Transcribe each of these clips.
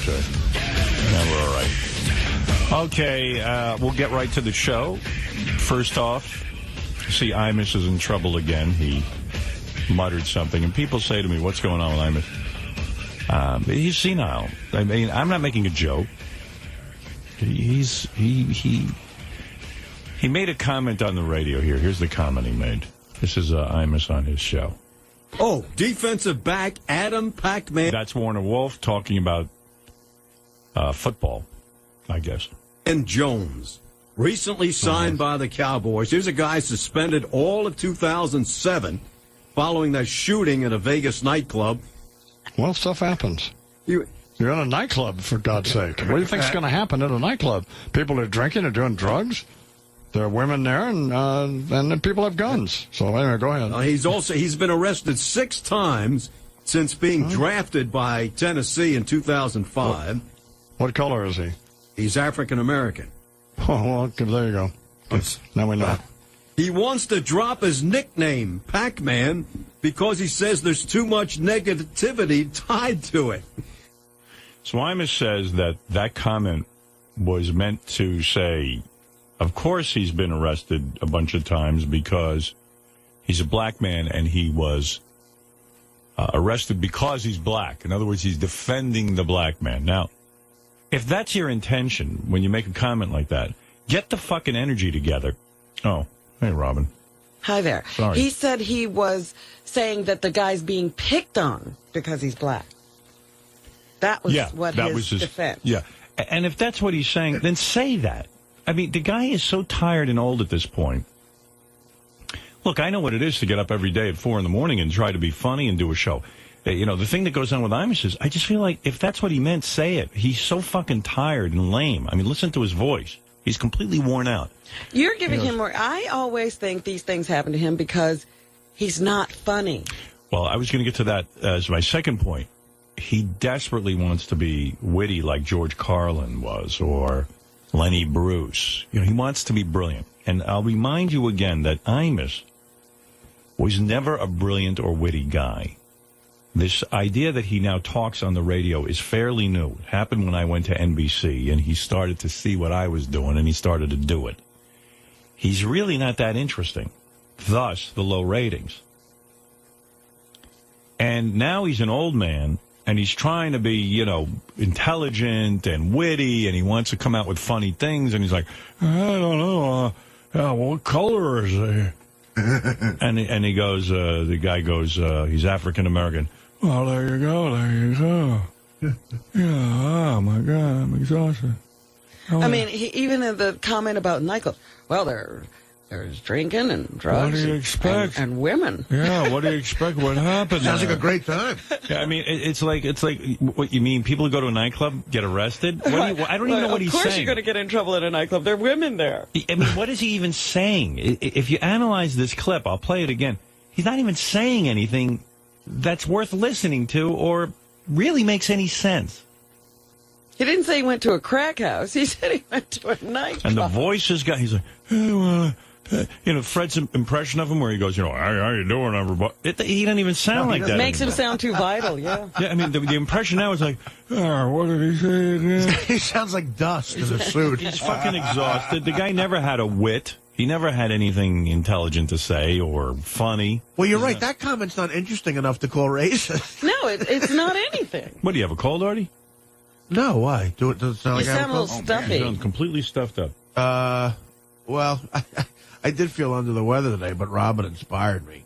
Okay. Now we're all right. Okay, we'll get right to the show. First off, see, Imus is in trouble again. He muttered something, and people say to me, what's going on with Imus? He's senile. I mean, I'm not making a joke. He made a comment on the radio here. Here's the comment he made. This is Imus on his show. Oh, defensive back Adam Pac-Man. That's Warner Wolf talking about football, I guess. And Jones, recently signed by the Cowboys. Here's a guy suspended all of 2007 following that shooting at a Vegas nightclub. Well, stuff happens. You're in a nightclub, for God's sake. What do you think's going to happen at a nightclub? People are drinking and doing drugs. There are women there, and then people have guns. So anyway, go ahead. He's been arrested 6 times since being drafted by Tennessee in 2005. What color is he? He's African American. Oh, well, there you go. Now we know. He wants to drop his nickname, Pac-Man, because he says there's too much negativity tied to it. So Imus says that comment was meant to say, of course he's been arrested a bunch of times because he's a black man and he was arrested because he's black. In other words, he's defending the black man. Now, if that's your intention when you make a comment like that, get the fucking energy together. Oh, hey, Robin. Hi there. Sorry. He said he was saying that the guy's being picked on because he's black. That was his defense. Yeah. And if that's what he's saying, then say that. I mean, the guy is so tired and old at this point. Look, I know what it is to get up every day at 4 in the morning and try to be funny and do a show. You know, the thing that goes on with Imus is, I just feel like if that's what he meant, say it. He's so fucking tired and lame. I mean, listen to his voice. He's completely worn out. You're giving him more. I always think these things happen to him because he's not funny. Well, I was going to get to that as my second point. He desperately wants to be witty like George Carlin was or Lenny Bruce. You know, he wants to be brilliant. And I'll remind you again that Imus was never a brilliant or witty guy. This idea that he now talks on the radio is fairly new. It happened when I went to NBC, and he started to see what I was doing, and he started to do it. He's really not that interesting, thus the low ratings. And now he's an old man, and he's trying to be, you know, intelligent and witty, and he wants to come out with funny things, and he's like, I don't know, what color is he? and he goes, the guy goes, he's African American. Well, there you go. Yeah, oh my God, I'm exhausted. I mean, even in the comment about nightclubs, well, there's drinking and drugs. What do you expect? And women. Yeah, what do you expect? What happened? Sounds like a great time. Yeah, I mean, it's like what you mean. People who go to a nightclub get arrested. I don't even know what he's saying. Of course, you're going to get in trouble at a nightclub. There are women there. I mean, what is he even saying? If you analyze this clip, I'll play it again. He's not even saying anything that's worth listening to or really makes any sense. He didn't say he went to a crack house. He said he went to a nightclub. And the voice has got. He's like, hey, well, you know, Fred's impression of him where he goes, you know, how you doing, everybody? He doesn't even sound like that. Makes him sound too vital, yeah. Yeah, I mean, the impression now is like, what did he say again? He sounds like dust in a suit. He's fucking exhausted. The guy never had a wit. He never had anything intelligent to say or funny. Well, you're right. That comment's not interesting enough to call racist. No, it's not anything. What, do you have a cold, Artie? No, why? Does it sound like you sound a little stuffy. You sound completely stuffed up. Well, I did feel under the weather today, but Robin inspired me.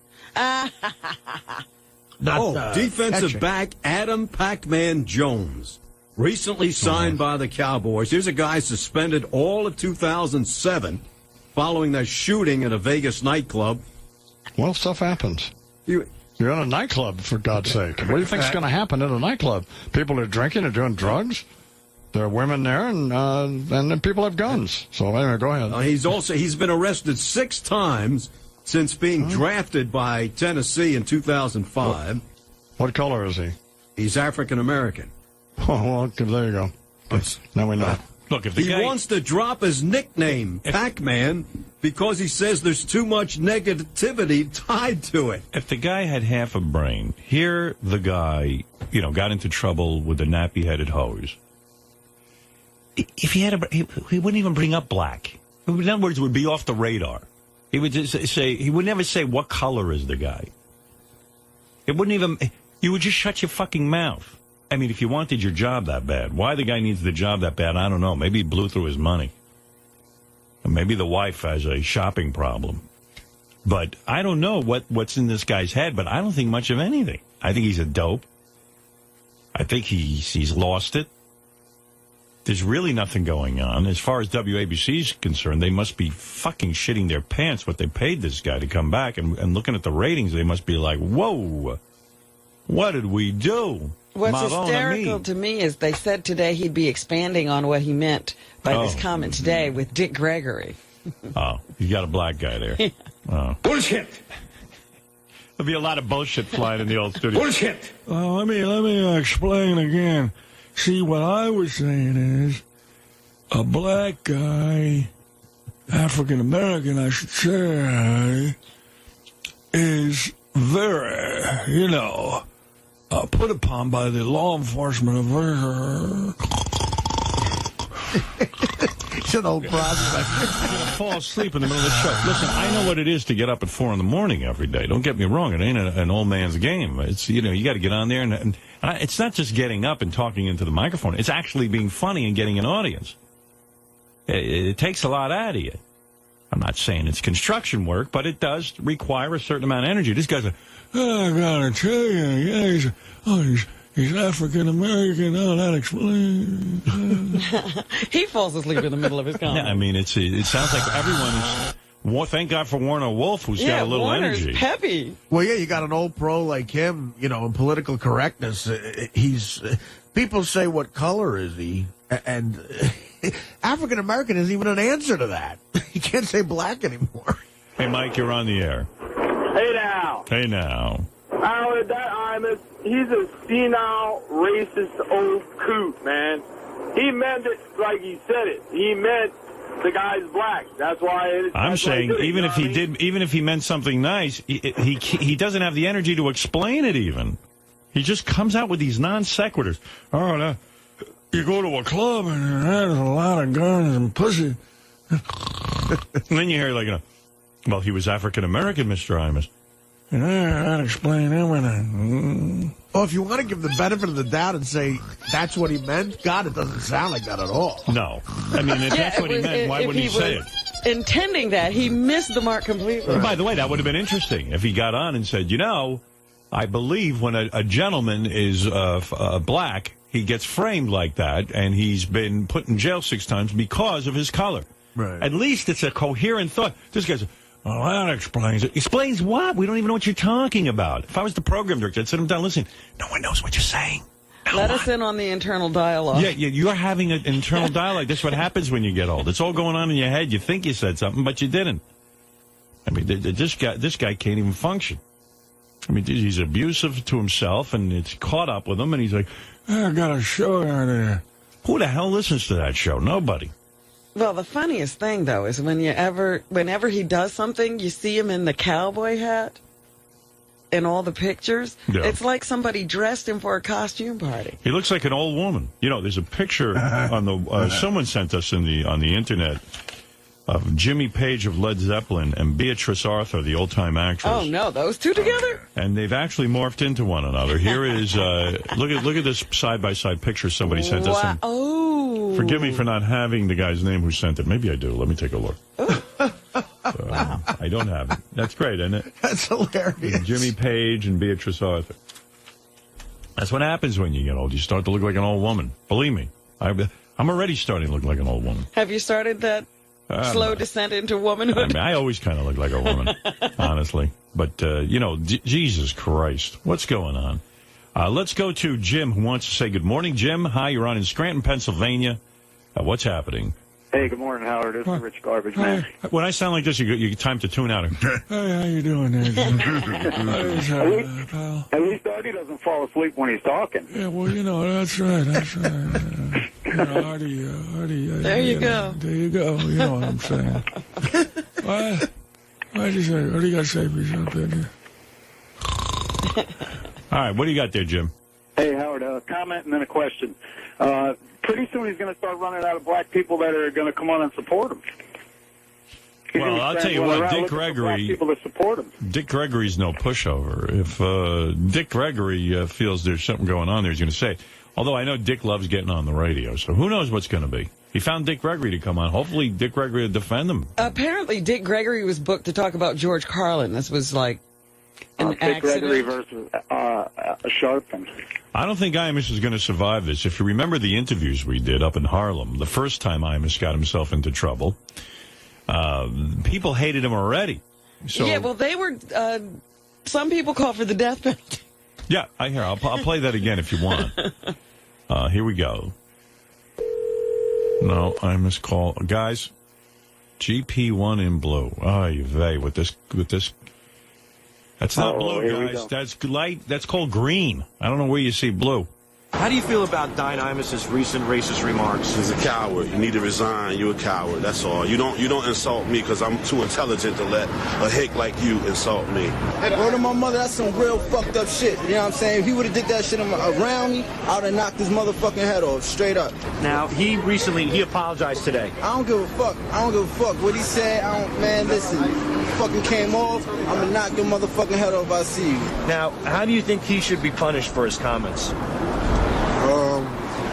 Defensive back Adam Pac-Man Jones, recently signed by the Cowboys. Here's a guy suspended all of 2007 following that shooting at a Vegas nightclub. Well, stuff happens. You're in a nightclub, for God's sake. What do you think's going to happen at a nightclub? People are drinking and doing drugs. There are women there, and then people have guns. So anyway, go ahead. He's been arrested 6 times since being drafted by Tennessee in 2005. What color is he? He's African American. Oh, well, there you go. Now we know. Look, if he wants to drop his nickname, Pac-Man, because he says there's too much negativity tied to it. If the guy had half a brain, here the guy, you know, got into trouble with a nappy-headed hose. if he had he wouldn't even bring up black. In other words, it would be off the radar. He would just say, he would never say what color is the guy. It wouldn't even, you would just shut your fucking mouth. I mean, if you wanted your job that bad, why the guy needs the job that bad, I don't know. Maybe he blew through his money. Or maybe the wife has a shopping problem. But I don't know what's in this guy's head, but I don't think much of anything. I think he's a dope. I think he's lost it. There's really nothing going on. As far as WABC is concerned, they must be fucking shitting their pants what they paid this guy to come back. And looking at the ratings, they must be like, whoa, what did we do? What's hysterical to me is they said today he'd be expanding on what he meant by this comment today with Dick Gregory. Oh, you got a black guy there. Oh. Bullshit. There'll be a lot of bullshit flying in the old studio. Bullshit. Let me explain again. See, what I was saying is a black guy, African American, I should say, is very, put upon by the law enforcement of It's an old prospect. I'm going to fall asleep in the middle of the show. Listen, I know what it is to get up at 4 in the morning every day. Don't get me wrong. It ain't an old man's game. It's, you got to get on there. And it's not just getting up and talking into the microphone. It's actually being funny and getting an audience. It takes a lot out of you. I'm not saying it's construction work, but it does require a certain amount of energy. This guy's like, I got to tell you, he's African American. Oh, that explains. He falls asleep in the middle of his comment. Yeah, I mean, it sounds like everyone is. Thank God for Warner Wolf, who's got a little Warner's energy. Peppy. Well, yeah, you got an old pro like him, in political correctness. People say, what color is he? And African American isn't even an answer to that. You can't say black anymore. Hey, Mike, you're on the air. Hey now. Hey now. Howard, that Imus, he's a senile, racist old coot, man. He meant it like he said it. He meant the guy's black. That's why. I'm saying even if he meant something nice, he doesn't have the energy to explain it. Even he just comes out with these non sequiturs. Oh, you go to a club and there's a lot of guns and pussy. And then you hear well, he was African American, Mr. Imus. And I'd explain everything. Well, if you want to give the benefit of the doubt and say that's what he meant, God, it doesn't sound like that at all. No. I mean, if that's what he meant, why wouldn't he say it? Intending that, he missed the mark completely. Right. By the way, that would have been interesting if he got on and said, I believe when a gentleman is black, he gets framed like that, and he's been put in jail 6 times because of his color. Right. At least it's a coherent thought. This guy's, well, that explains it. Explains what? We don't even know what you're talking about. If I was the program director, I'd sit him down, listen, no one knows what you're saying. Let us in on the internal dialogue. Yeah, you're having an internal dialogue. That's what happens when you get old. It's all going on in your head. You think you said something, but you didn't. I mean, this guy can't even function. I mean, he's abusive to himself, and it's caught up with him, and he's like, I got a show out there. Who the hell listens to that show? Nobody. Well, the funniest thing, though, is whenever he does something, you see him in the cowboy hat in all the pictures. Yeah. It's like somebody dressed him for a costume party. He looks like an old woman. There's a picture on the someone sent us on the internet of Jimmy Page of Led Zeppelin and Beatrice Arthur, the old-time actress. Oh, no, those two together? And they've actually morphed into one another. Here is, look at this side-by-side picture somebody sent us. Wow. Oh. Forgive me for not having the guy's name who sent it. Maybe I do. Let me take a look. Wow. I don't have it. That's great, isn't it? That's hilarious. Jimmy Page and Beatrice Arthur. That's what happens when you get old. You start to look like an old woman. Believe me. I'm already starting to look like an old woman. Have you started that slow descent into womanhood? I always kind of look like a woman, honestly. But, Jesus Christ, what's going on? Let's go to Jim, who wants to say good morning. Jim, hi, you're on in Scranton, Pennsylvania. What's happening? Hey, good morning, Howard. This is Rich Garbage Man. When I sound like this, you time to tune out. Hey, how you doing there, Jim? At least Artie doesn't fall asleep when he's talking. Yeah, well, that's right. Artie, there you go. There you go. You know what I'm saying. Why'd you say? What do you got to say for yourself, there? All right, what do you got there, Jim? Hey, Howard, a comment and then a question. pretty soon he's going to start running out of black people that are going to come on and support him. Well, I'll tell you what, Dick Gregory. People to support him. Dick Gregory's no pushover. If Dick Gregory feels there's something going on there, he's going to say it. Although I know Dick loves getting on the radio, so who knows what's going to be. He found Dick Gregory to come on. Hopefully Dick Gregory will defend him. Apparently Dick Gregory was booked to talk about George Carlin. This was like an Dick accident. Gregory versus Sharpton. I don't think Imus is going to survive this. If you remember the interviews we did up in Harlem, the first time Imus got himself into trouble, people hated him already. So, yeah, well, they were, some people call for the death penalty. Yeah, I hear. I'll play that again if you want. Here we go. No, Imus call. Guys, GP1 in blue. Ay vey, with this. That's not blue, guys. That's light. That's called green. I don't know where you see blue. How do you feel about Don Imus's recent racist remarks? He's a coward. You need to resign. You're a coward. That's all. You don't insult me because I'm too intelligent to let a hick like you insult me. Word to my mother, that's some real fucked up shit. You know what I'm saying? If he would have did that shit around me, I would have knocked his motherfucking head off, straight up. Now, he apologized today. I don't give a fuck. I don't give a fuck. What he said, man, listen, fucking came off, I'm gonna knock your motherfucking head off if I see you. Now, how do you think he should be punished for his comments?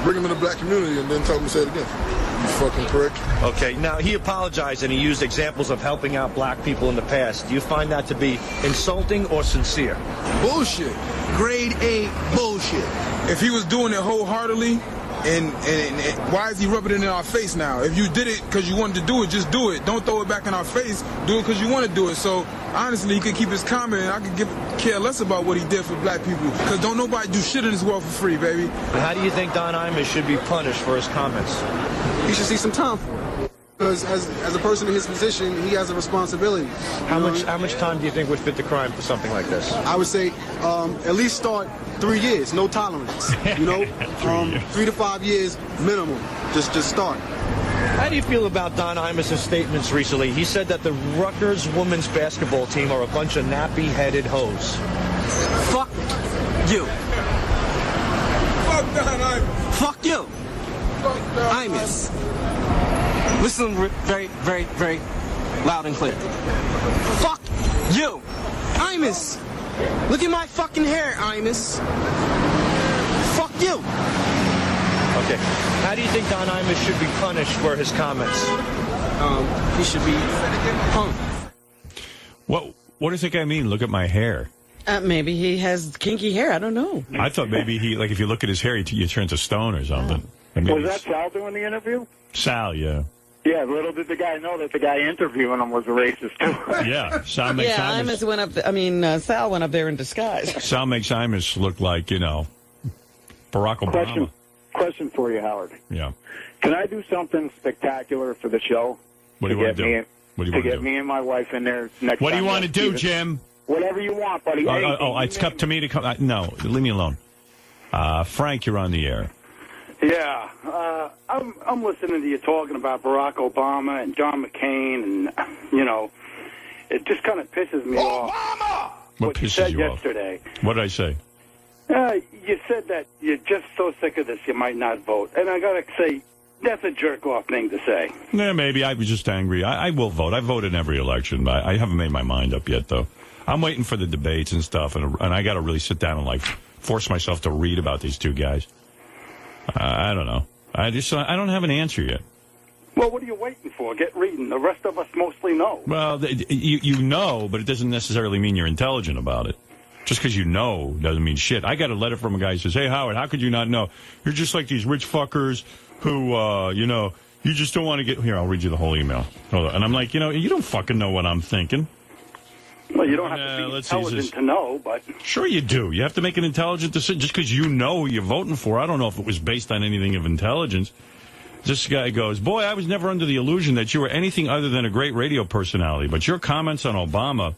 Bring him in the black community and then tell him to say it again. You fucking prick. Okay, now he apologized and he used examples of helping out black people in the past. Do you find that to be insulting or sincere? Bullshit. Grade A bullshit. If he was doing it wholeheartedly, and why is he rubbing it in our face now? If you did it because you wanted to do it, just do it. Don't throw it back in our face. Do it because you want to do it. So, honestly, he could keep his comment, and I could care less about what he did for black people. Because don't nobody do shit in this world for free, baby. How do you think Don Imus should be punished for his comments? He should see some time for it. Because as a person in his position, he has a responsibility. How much time do you think would fit the crime for something like this? I would say at least start 3 years, no tolerance. You know, 3 to 5 years minimum. Just start. How do you feel about Don Imus' statements recently? He said that the Rutgers women's basketball team are a bunch of nappy-headed hoes. Fuck you. Fuck Don Imus. Fuck you. Fuck Don Imus. Listen very, very, very loud and clear. Fuck you. Imus. Look at my fucking hair, Imus. Fuck you. Okay. How do you think Don Imus should be punished for his comments? He should be hung. What do you think I mean? Look at my hair. Maybe he has kinky hair. I don't know. I thought maybe he, like, if you look at his hair, you turn to stone or something. Was that Sal doing the interview? Sal, yeah. Yeah, little did the guy know that the guy interviewing him was a racist, too. Yeah, Sal makes Imus. Imus went up Sal went up there in disguise. Sal makes Imus look like, Barack Obama. Question for you, Howard. Yeah. Can I do something spectacular for the show? What do you want to do? What do you want to do? To get me and my wife in there next time. What do you want to do, Jim? Whatever you want, buddy. It's up to me to come. No, leave me alone. Frank, you're on the air. Yeah, I'm listening to you talking about Barack Obama and John McCain, and it just kind of pisses me off. What you pisses said you yesterday. Off? What did I say? You said that you're just so sick of this you might not vote, and I gotta say that's a jerk-off thing to say. Yeah, maybe I was just angry. I will vote. I vote in every election, but I haven't made my mind up yet, though. I'm waiting for the debates and stuff, and I got to really sit down and force myself to read about these two guys. I don't know. I don't have an answer yet. Well, what are you waiting for? Get reading. The rest of us mostly know. Well, you know, but it doesn't necessarily mean you're intelligent about it. Just because you know doesn't mean shit. I got a letter from a guy who says, "Hey, Howard, how could you not know? You're just like these rich fuckers who, you just don't want to get..." Here, I'll read you the whole email. Hold on. And I'm like, you don't fucking know what I'm thinking. Well, you don't have to be intelligent to know, but... Sure you do. You have to make an intelligent decision. Just because you know who you're voting for, I don't know if it was based on anything of intelligence. This guy goes, "Boy, I was never under the illusion that you were anything other than a great radio personality, but your comments on Obama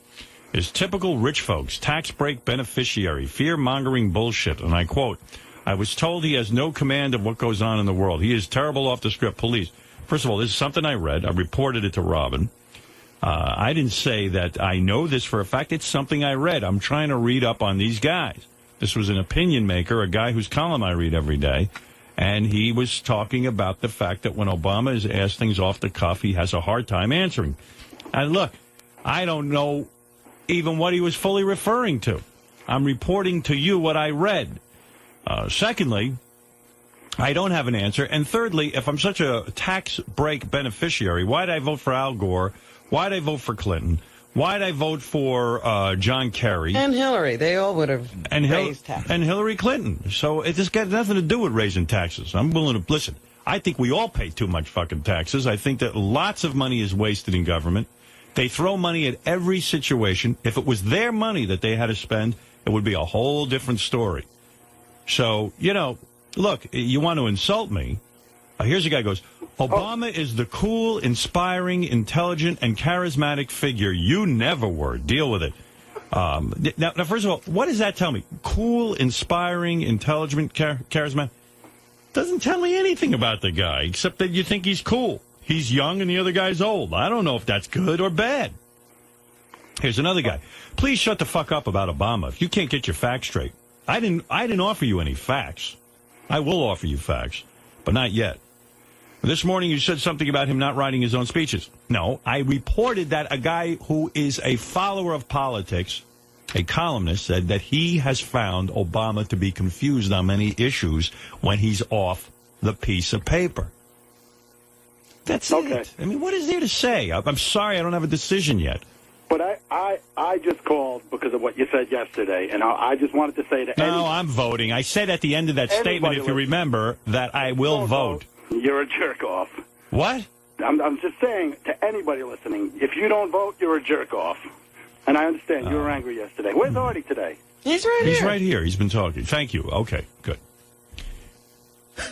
is typical rich folks, tax break beneficiary, fear-mongering bullshit." And I quote, "I was told he has no command of what goes on in the world. He is terrible off the script. Police." First of all, this is something I read. I reported it to Robin. I didn't say that I know this for a fact. It's something I read. I'm trying to read up on these guys. This was an opinion maker, a guy whose column I read every day. And he was talking about the fact that when Obama is asked things off the cuff, he has a hard time answering. And look, I don't know even what he was fully referring to. I'm reporting to you what I read. Secondly, I don't have an answer. And thirdly, if I'm such a tax break beneficiary, why did I vote for Al Gore? Why did I vote for Clinton? Why did I vote for John Kerry? And Hillary. They all would have raised taxes. And Hillary Clinton. So it just got nothing to do with raising taxes. I'm willing to listen. I think we all pay too much fucking taxes. I think that lots of money is wasted in government. They throw money at every situation. If it was their money that they had to spend, it would be a whole different story. So, look, you want to insult me. Here's a guy who goes, Obama is the cool, inspiring, intelligent, and charismatic figure you never were. Deal with it. Now, first of all, what does that tell me? Cool, inspiring, intelligent, charismatic? Doesn't tell me anything about the guy, except that you think he's cool. He's young and the other guy's old. I don't know if that's good or bad. Here's another guy. Please shut the fuck up about Obama. If you can't get your facts straight. I didn't offer you any facts. I will offer you facts, but not yet. This morning you said something about him not writing his own speeches. No, I reported that a guy who is a follower of politics, a columnist, said that he has found Obama to be confused on many issues when he's off the piece of paper. That's it. I mean, what is there to say? I'm sorry I don't have a decision yet. But I just called because of what you said yesterday, and I just wanted to say to No, I'm voting. I said at the end of that statement, if you remember, that I will vote. You're a jerk-off. What? I'm just saying to anybody listening, if you don't vote, you're a jerk-off. And I understand you were angry yesterday. Where's Artie today? He's right here. He's right here. He's been talking. Thank you. Okay, good.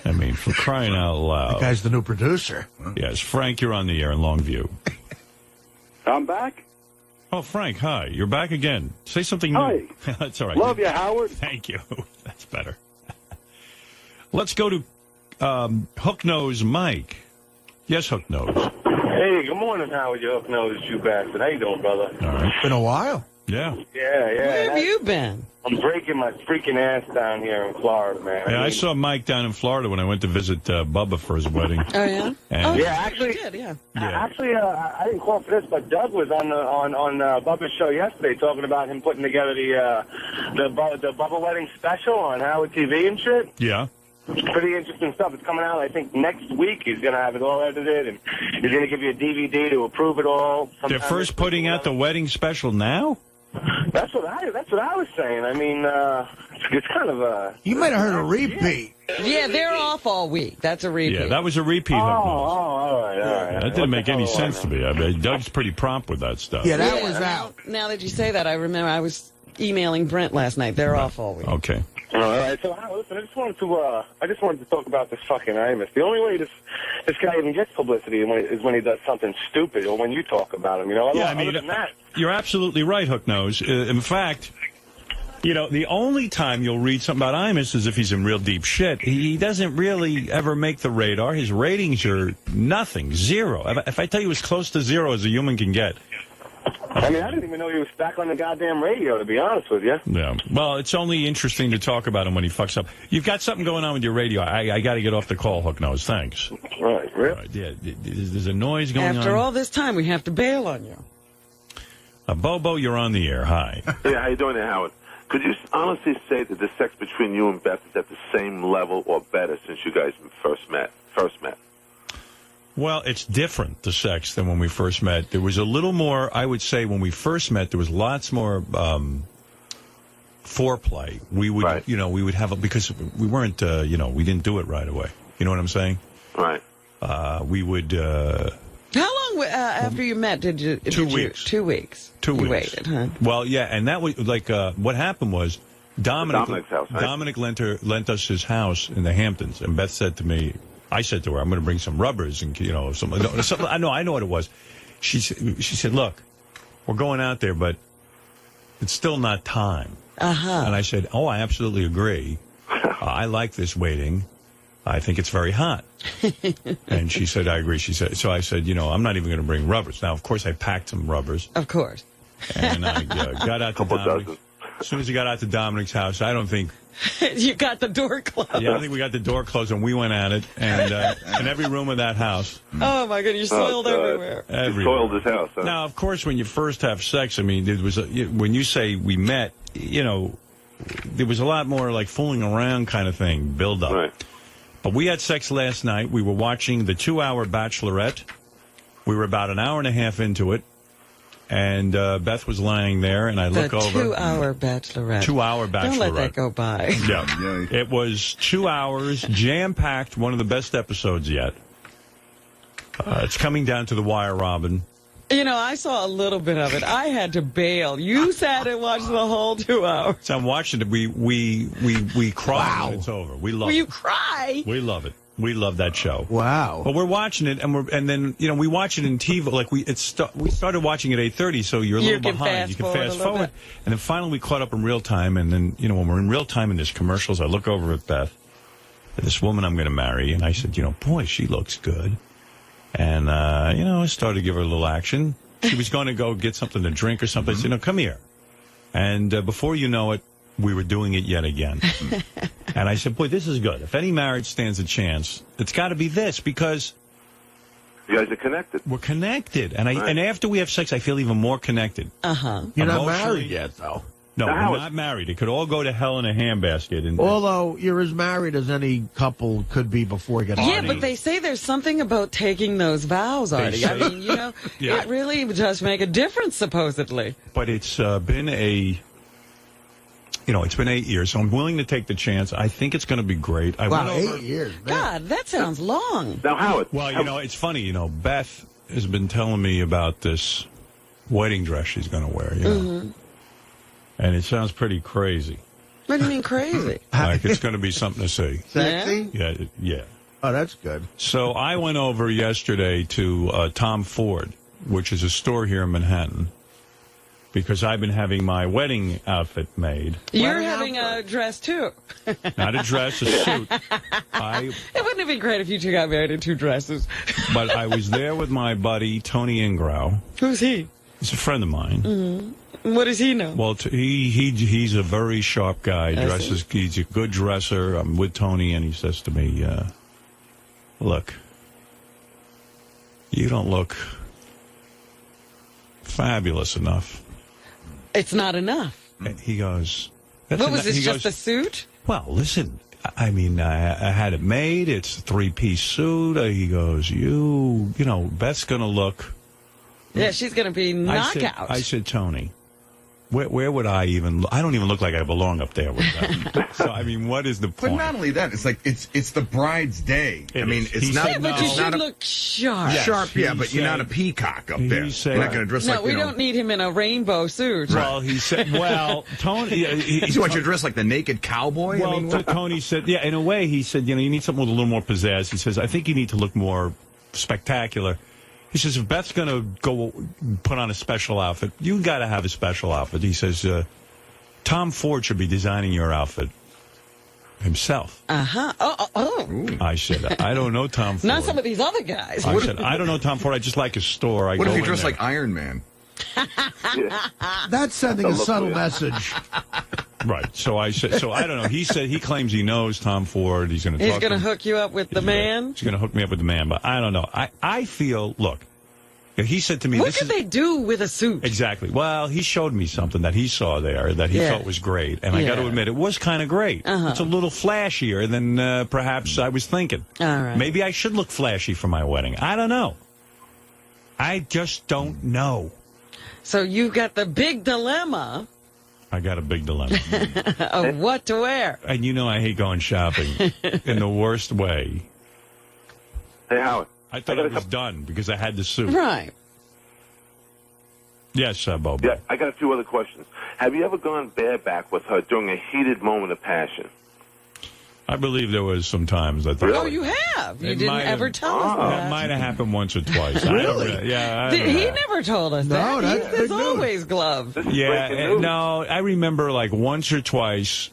I mean, for crying out loud. That guy's the new producer. Yes, Frank, you're on the air in Longview. I'm back? Oh, Frank, hi. You're back again. Say something new. Hi. That's all right. Love you, Howard. Thank you. That's better. Let's go to Hook-Nose Mike. Yes, Hook-Nose. Hey, good morning, Howard. You Hook-Nose, you bastard. How you doing, brother? All right. Been a while. Yeah. Yeah. Where have you been? I'm breaking my freaking ass down here in Florida, man. Yeah, I saw Mike down in Florida when I went to visit Bubba for his wedding. Oh, yeah? And yeah, actually, Actually, I didn't call for this, but Doug was on Bubba's show yesterday talking about him putting together the Bubba wedding special on Howard TV and shit. Yeah. Pretty interesting stuff. It's coming out, I think, next week. He's going to have it all edited, and he's going to give you a DVD to approve it all. They're first putting out the wedding special now? That's what I was saying. I mean, it's kind of a... You might have heard a repeat. Yeah, they're off all week. That's a repeat. Yeah, that was a repeat. All right. That didn't make any sense to me. I mean, Doug's pretty prompt with that stuff. Yeah, that was out. Now that you say that, I remember I was emailing Brent last night. They're off all week. Okay. All right. So, listen, I just wanted to talk about this fucking Imus. The only way this guy even gets publicity is when he does something stupid or when you talk about him. Other than that. You're absolutely right, Hook-Nose. In fact, the only time you'll read something about Imus is if he's in real deep shit. He doesn't really ever make the radar. His ratings are nothing, zero. If I tell you as close to zero as a human can get. I mean, I didn't even know he was back on the goddamn radio, to be honest with you. Yeah. Well, it's only interesting to talk about him when he fucks up. You've got something going on with your radio. I got to get off the call, Hook-Nose. Thanks. Right. Really? Right, yeah. There's a noise going on. After all this time, we have to bail on you. Bobo, you're on the air. Hi. Yeah, how you doing there, Howard? Could you honestly say that the sex between you and Beth is at the same level or better since you guys first met? Well, it's different, the sex, than when we first met. There was a little more, I would say, when we first met, there was lots more foreplay. We would, we would have, because we weren't, we didn't do it right away. You know what I'm saying? Right. We would... How long after you met did you... 2 weeks. 2 weeks. 2 weeks. You waited, huh? Well, yeah, and that was, like, what happened was, Dominic's house, right? Dominic lent us his house in the Hamptons, and Beth said to me... I said to her, I'm going to bring some rubbers and, something. I know what it was. She said, look, we're going out there, but it's still not time. Uh-huh. And I said, oh, I absolutely agree. I like this waiting. I think it's very hot. And she said, I agree. So I said, I'm not even going to bring rubbers. Now, of course, I packed some rubbers. Of course. And I got out to Dominic. As soon as he got out to Dominic's house, I don't think... You got the door closed. Yeah, I don't think we got the door closed, and we went at it. And in every room of that house... Oh, my God, you soiled everywhere. You soiled his house, huh? Now, of course, when you first have sex, I mean, when you say we met, you know, there was a lot more like fooling around kind of thing, build up. Right. But we had sex last night. We were watching the 2-hour Bachelorette. We were about an hour and a half into it. And Beth was lying there, and I look over. The 2-hour Bachelorette. 2-hour Bachelorette. Don't let that go by. Yeah. It was 2 hours, jam-packed, one of the best episodes yet. It's coming down to the wire, Robin. You know, I saw a little bit of it. I had to bail. You sat and watched the whole 2 hours. So I'm watching it. We cry when it's over. We love it. You cry? We love it. We love that show. Wow. But we're watching it, and then you know we watch it in TV. Like we started watching at 8:30, so you're a little behind. You can fast forward, and then finally we caught up in real time. And then you know when we're in real time in this commercials, I look over at Beth, this woman I'm going to marry, and I said, you know, boy, she looks good. And you know, I started to give her a little action. She was going to go get something to drink or something. I said, no, come here. And before you know it, we were doing it yet again. And I said, boy, this is good. If any marriage stands a chance, it's got to be this, because you guys are connected. We're connected. And and after we have sex, I feel even more connected. Uh-huh. You're not married yet, though. No, we're not married. It could all go to hell in a handbasket. And although you're as married as any couple could be before you get married. Yeah, but they say there's something about taking those vows, Artie. I mean, you know, it really does make a difference, supposedly. But it's been it's been 8 years, so I'm willing to take the chance. I think it's going to be great. Wow, 8 years, man. God, that sounds long. Now, Howard. Well, you know, it's funny. You know, Beth has been telling me about this wedding dress she's going to wear, you know. And it sounds pretty crazy. What do you mean crazy? Like it's going to be something to see. Sexy? Yeah. Oh, that's good. So I went over yesterday to Tom Ford, which is a store here in Manhattan, because I've been having my wedding outfit made. You're having a dress, too. Not a dress, a suit. It wouldn't have been great if you two got married in 2 dresses. But I was there with my buddy, Tony Ingrau. Who's he? He's a friend of mine. Mm-hmm. What does he know? Well, he's a very sharp guy. He's a good dresser. I'm with Tony, and he says to me, look, you don't look fabulous enough. It's not enough. And he goes... What was this, just a suit? Well, listen, I mean, I had it made. It's a 3-piece suit. He goes, you know, Beth's going to look... Yeah, she's going to be knockout. I said, Tony, where would I even... I don't even look like I belong up there with Beth. So, I mean, what is the point? But not only that, it's like, it's the bride's day. I mean, it's not... Yeah, but you should look sharp. Yes, sharp, yeah, but you're not a peacock up there. You're not going to dress like, No, we don't need him in a rainbow suit. Well, he said, well, Tony... you want you to dress like the naked cowboy? Well, I mean, Tony said, yeah, in a way, he said, you know, you need something with a little more pizzazz. He says, I think you need to look more spectacular. He says, if Beth's going to go put on a special outfit, you got to have a special outfit. He says, Tom Ford should be designing your outfit himself. Uh-huh. Oh. I said, I don't know Tom Ford. Not some of these other guys. I said, I don't know Tom Ford. I just like his store. What if you dress like Iron Man? That's sending a subtle message. Right. So I said, I don't know. He said he claims he knows Tom Ford. He's going to talk. He's going to hook you up with the man. He's going to hook me up with the man, but I don't know. I feel. Look, he said to me, "What could they do with a suit?" Exactly. Well, he showed me something that he saw there that he thought was great, and I got to admit, it was kind of great. It's a little flashier than perhaps I was thinking. All right. Maybe I should look flashy for my wedding. I don't know. I just don't know. So you've got the big dilemma. I got a big dilemma. Of what to wear. And you know I hate going shopping in the worst way. Hey, Howard. I thought it was done because I had the suit. Right. Yes, Bob. Yeah, I got a few other questions. Have you ever gone bareback with her during a heated moment of passion? I believe there was some times that... Oh, you have? You didn't ever tell us that. It might have happened once or twice. Really? He never told us that. There's always gloves. Yeah, no, I remember like once or twice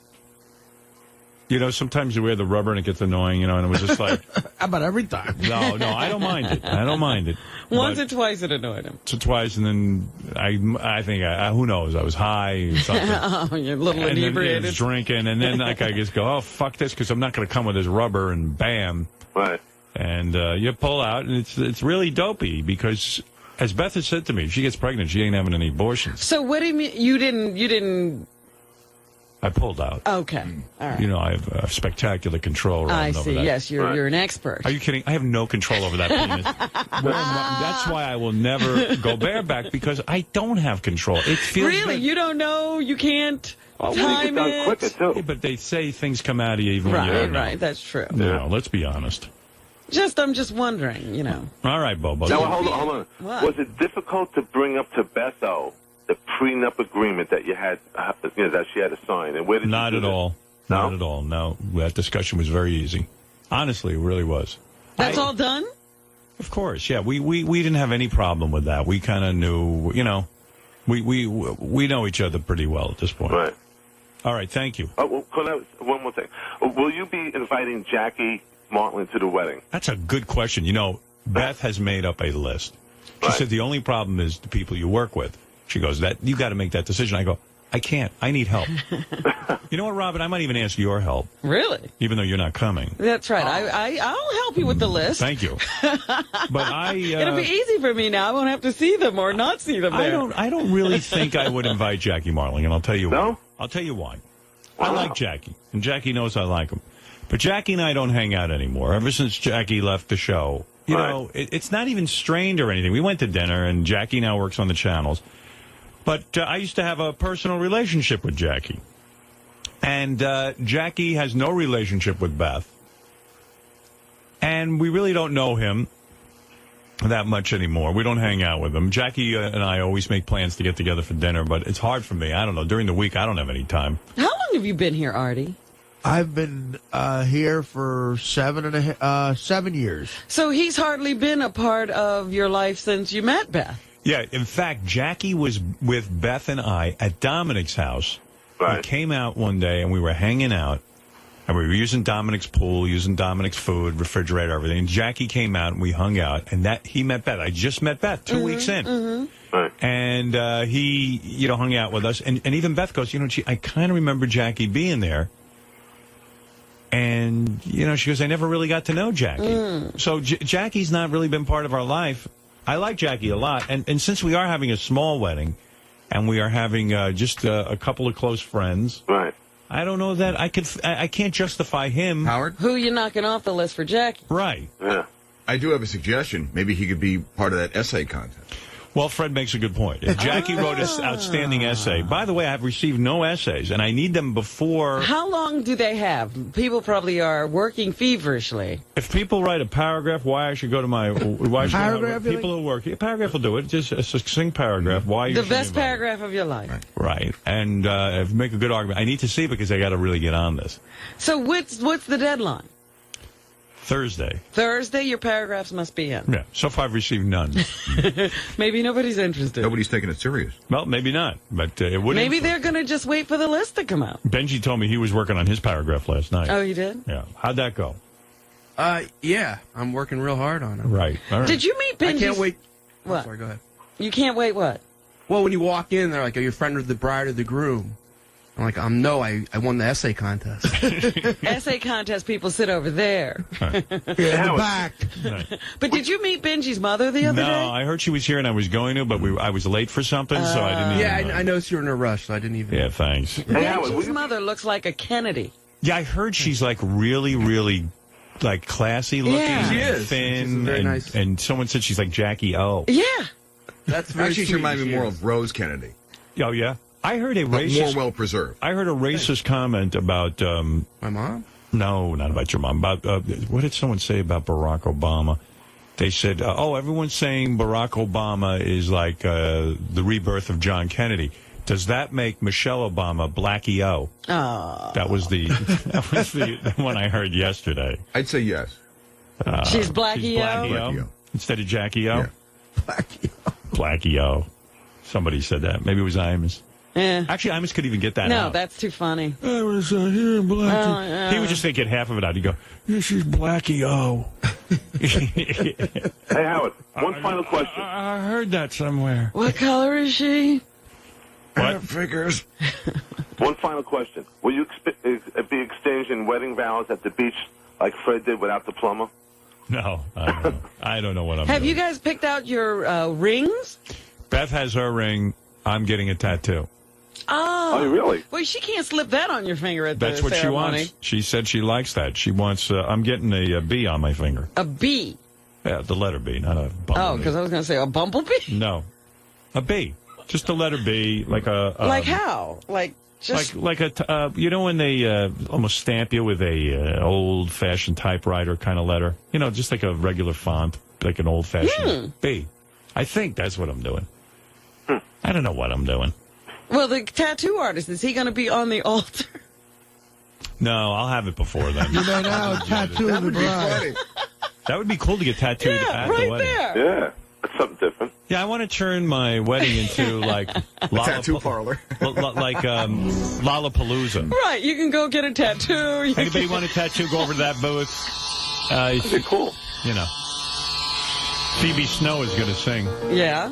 You know, sometimes you wear the rubber and it gets annoying, you know, and it was just like... How about every time? No, I don't mind it. I don't mind it. Once or twice it annoyed him. So twice, and then I think, who knows, I was high or something. Oh, you're a little and inebriated. Then drinking, and then like, I just go, oh, fuck this, because I'm not going to come with this rubber, and bam. Right. And you pull out, and it's really dopey, because... As Beth has said to me, if she gets pregnant, she ain't having any abortions. So what do you mean? You didn't... I pulled out. Okay. All right. You know, I have spectacular control around I over see. that. Yes, you're an expert. Are you kidding? I have no control over that penis. That's why I will never go bareback, because I don't have control. It feels really? good. You don't know? You can't time it? Quicker, too. Yeah, but they say things come out of you even when you don't know. Right. That's true. No, let's be honest. I'm just wondering, you know. All right, Bobo. Now, hold on. What? Was it difficult to bring up to Beth, though, the prenup agreement that you had, that she had to sign? And where did Not you at do all. No? Not at all. No. That discussion was very easy. Honestly, it really was. That's all done? Of course, yeah. We didn't have any problem with that. We kind of knew, you know, we know each other pretty well at this point. Right. All right, thank you. Oh, well, one more thing. Will you be inviting Jackie Martlin to the wedding? That's a good question. You know, Beth has made up a list. She said the only problem is the people you work with. She goes, "That you got to make that decision." I go, "I can't. I need help." You know what, Robin? I might even ask your help. Really? Even though you're not coming. That's right. I'll help you with the list. Thank you. But it'll be easy for me now. I won't have to see them or not see them there. I don't really think I would invite Jackie Marling, and I'll tell you why. I'll tell you why. I like Jackie, and Jackie knows I like him. But Jackie and I don't hang out anymore. Ever since Jackie left the show, you know, it's not even strained or anything. We went to dinner, and Jackie now works on the channels. But I used to have a personal relationship with Jackie. And Jackie has no relationship with Beth. And we really don't know him that much anymore. We don't hang out with him. Jackie and I always make plans to get together for dinner, but it's hard for me. I don't know. During the week, I don't have any time. How long have you been here, Artie? I've been here for 7 years. So he's hardly been a part of your life since you met Beth. Yeah, in fact, Jackie was with Beth and I at Dominic's house. Right. We came out one day and we were hanging out, and we were using Dominic's pool, using Dominic's food, refrigerator, everything. And Jackie came out and we hung out, and he met Beth. I just met Beth 2 weeks in. Mm-hmm. Right. And he, you know, hung out with us. And even Beth goes, you know, I kind of remember Jackie being there. And, you know, she goes, I never really got to know Jackie. So Jackie's not really been part of our life. I like Jackie a lot. And since we are having a small wedding, and we are having just a couple of close friends, right? I don't know that I can't justify him. Howard? Who you knocking off the list for Jackie? Right. Yeah. I do have a suggestion. Maybe he could be part of that essay contest. Well, Fred makes a good point. If Jackie wrote an outstanding essay. By the way, I've received no essays, and I need them before. How long do they have? People probably are working feverishly. If people write a paragraph, why I should go to my paragraph? People who work. A paragraph will do it. Just a succinct paragraph. Why you the should best be invited. paragraph of your life. Right. And make a good argument. I need to see because I got to really get on this. So what's the deadline? Thursday, your paragraphs must be in. Yeah. So far, I've received none. Maybe nobody's interested. Nobody's taking it serious. Well, maybe not. But it would. Maybe they're going to just wait for the list to come out. Benji told me he was working on his paragraph last night. Oh, you did? Yeah. How'd that go? Yeah. I'm working real hard on it. Right. All right. Did you meet Benji? I can't wait. What? Oh, sorry, go ahead. You can't wait what? Well, when you walk in, they're like, are you a friend of the bride or the groom? I'm like, no, I won the essay contest. Essay contest people sit over there. Right. In the back. Right. But did you meet Benji's mother the other day? No, I heard she was here and I was going to, but I was late for something, so I didn't even. Yeah, I noticed you were in a rush, so I didn't even. Yeah, thanks. Benji's mother looks like a Kennedy. Yeah, I heard she's like really, really like classy looking. Yeah. She is. Thin. She's very nice. And someone said she's like Jackie O. Yeah. That's very Actually, she sweet. reminded me more of Rose Kennedy. Oh, yeah? I heard a But racist... more well-preserved. I heard a racist comment about... my mom? No, not about your mom. About what did someone say about Barack Obama? They said, everyone's saying Barack Obama is like the rebirth of John Kennedy. Does that make Michelle Obama Blackie O? Oh. That was the one I heard yesterday. I'd say yes. She's Blackie O? Blackie O. Instead of Jackie O? Yeah. Blackie O. Blackie O. Somebody said that. Maybe it was Imus. Actually, Imus could even get that No, out. that's too funny. I was here in Blackie. He would just get half of it out. He'd go, This is Blackie O. Hey, Howard, one final question. I heard that somewhere. What color is she? What? Figures. One final question. Will you be exchanging wedding vows at the beach like Fred did without the plumber? No, I don't know what I'm Have doing. you guys picked out your rings? Beth has her ring. I'm getting a tattoo. Oh, really? Well, she can't slip that on your finger at That's the what ceremony. she wants. She said she likes that. She wants. I'm getting a B on my finger. A B? Yeah, the letter B, not a bumblebee. Oh, because I was going to say a bumblebee? No, a B. Just the letter B, like a. Like how? Like just like a. You know when they almost stamp you with a old-fashioned typewriter kind of letter. You know, just like a regular font, like an old-fashioned B. I think that's what I'm doing. I don't know what I'm doing. Well, the tattoo artist, is he going to be on the altar? No, I'll have it before then. You may now tattoo the bride. That would be cool to get tattooed at the wedding. Yeah, that's something different. Yeah, I want to turn my wedding into like tattoo parlor, like Lollapalooza. Right, you can go get a tattoo. Anybody want a tattoo? Go over to that booth. That'd be cool. You know, Phoebe Snow is going to sing. Yeah.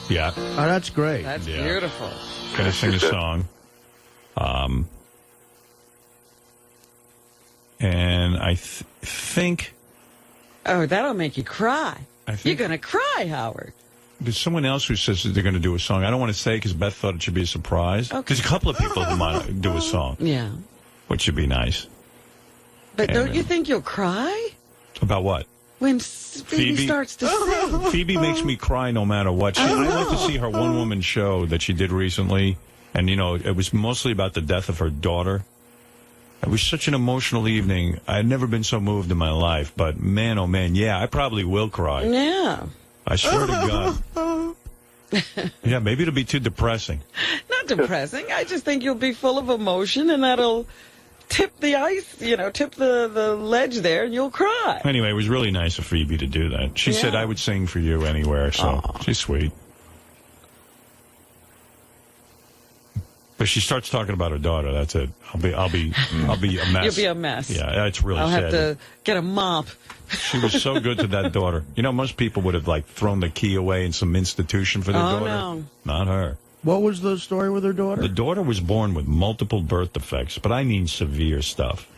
Yeah. Oh, that's great. That's beautiful. Going to sing a song. And I think... Oh, that'll make you cry. You're going to cry, Howard. There's someone else who says that they're going to do a song. I don't want to say because Beth thought it should be a surprise. Okay. There's a couple of people who might do a song. Yeah. Which should be nice. But don't you think you'll cry? About what? When Phoebe starts to sing. Phoebe makes me cry no matter what. I went to see her one-woman show that she did recently, and, you know, it was mostly about the death of her daughter. It was such an emotional evening. I had never been so moved in my life, but man, oh man, yeah, I probably will cry. Yeah. I swear to God. Yeah, maybe it'll be too depressing. Not depressing. I just think you'll be full of emotion, and that'll tip the ice, tip the ledge there, and you'll cry. Anyway, it was really nice of Phoebe to do that. She said I would sing for you anywhere, so she's sweet. But she starts talking about her daughter. That's it. I'll be a mess. You'll be a mess. Yeah, it's really I'll sad. have to get a mop. She was so good to that daughter. You know, most people would have thrown the key away in some institution for their daughter. No. Not her. What was the story with her daughter? The daughter was born with multiple birth defects, but I mean severe stuff.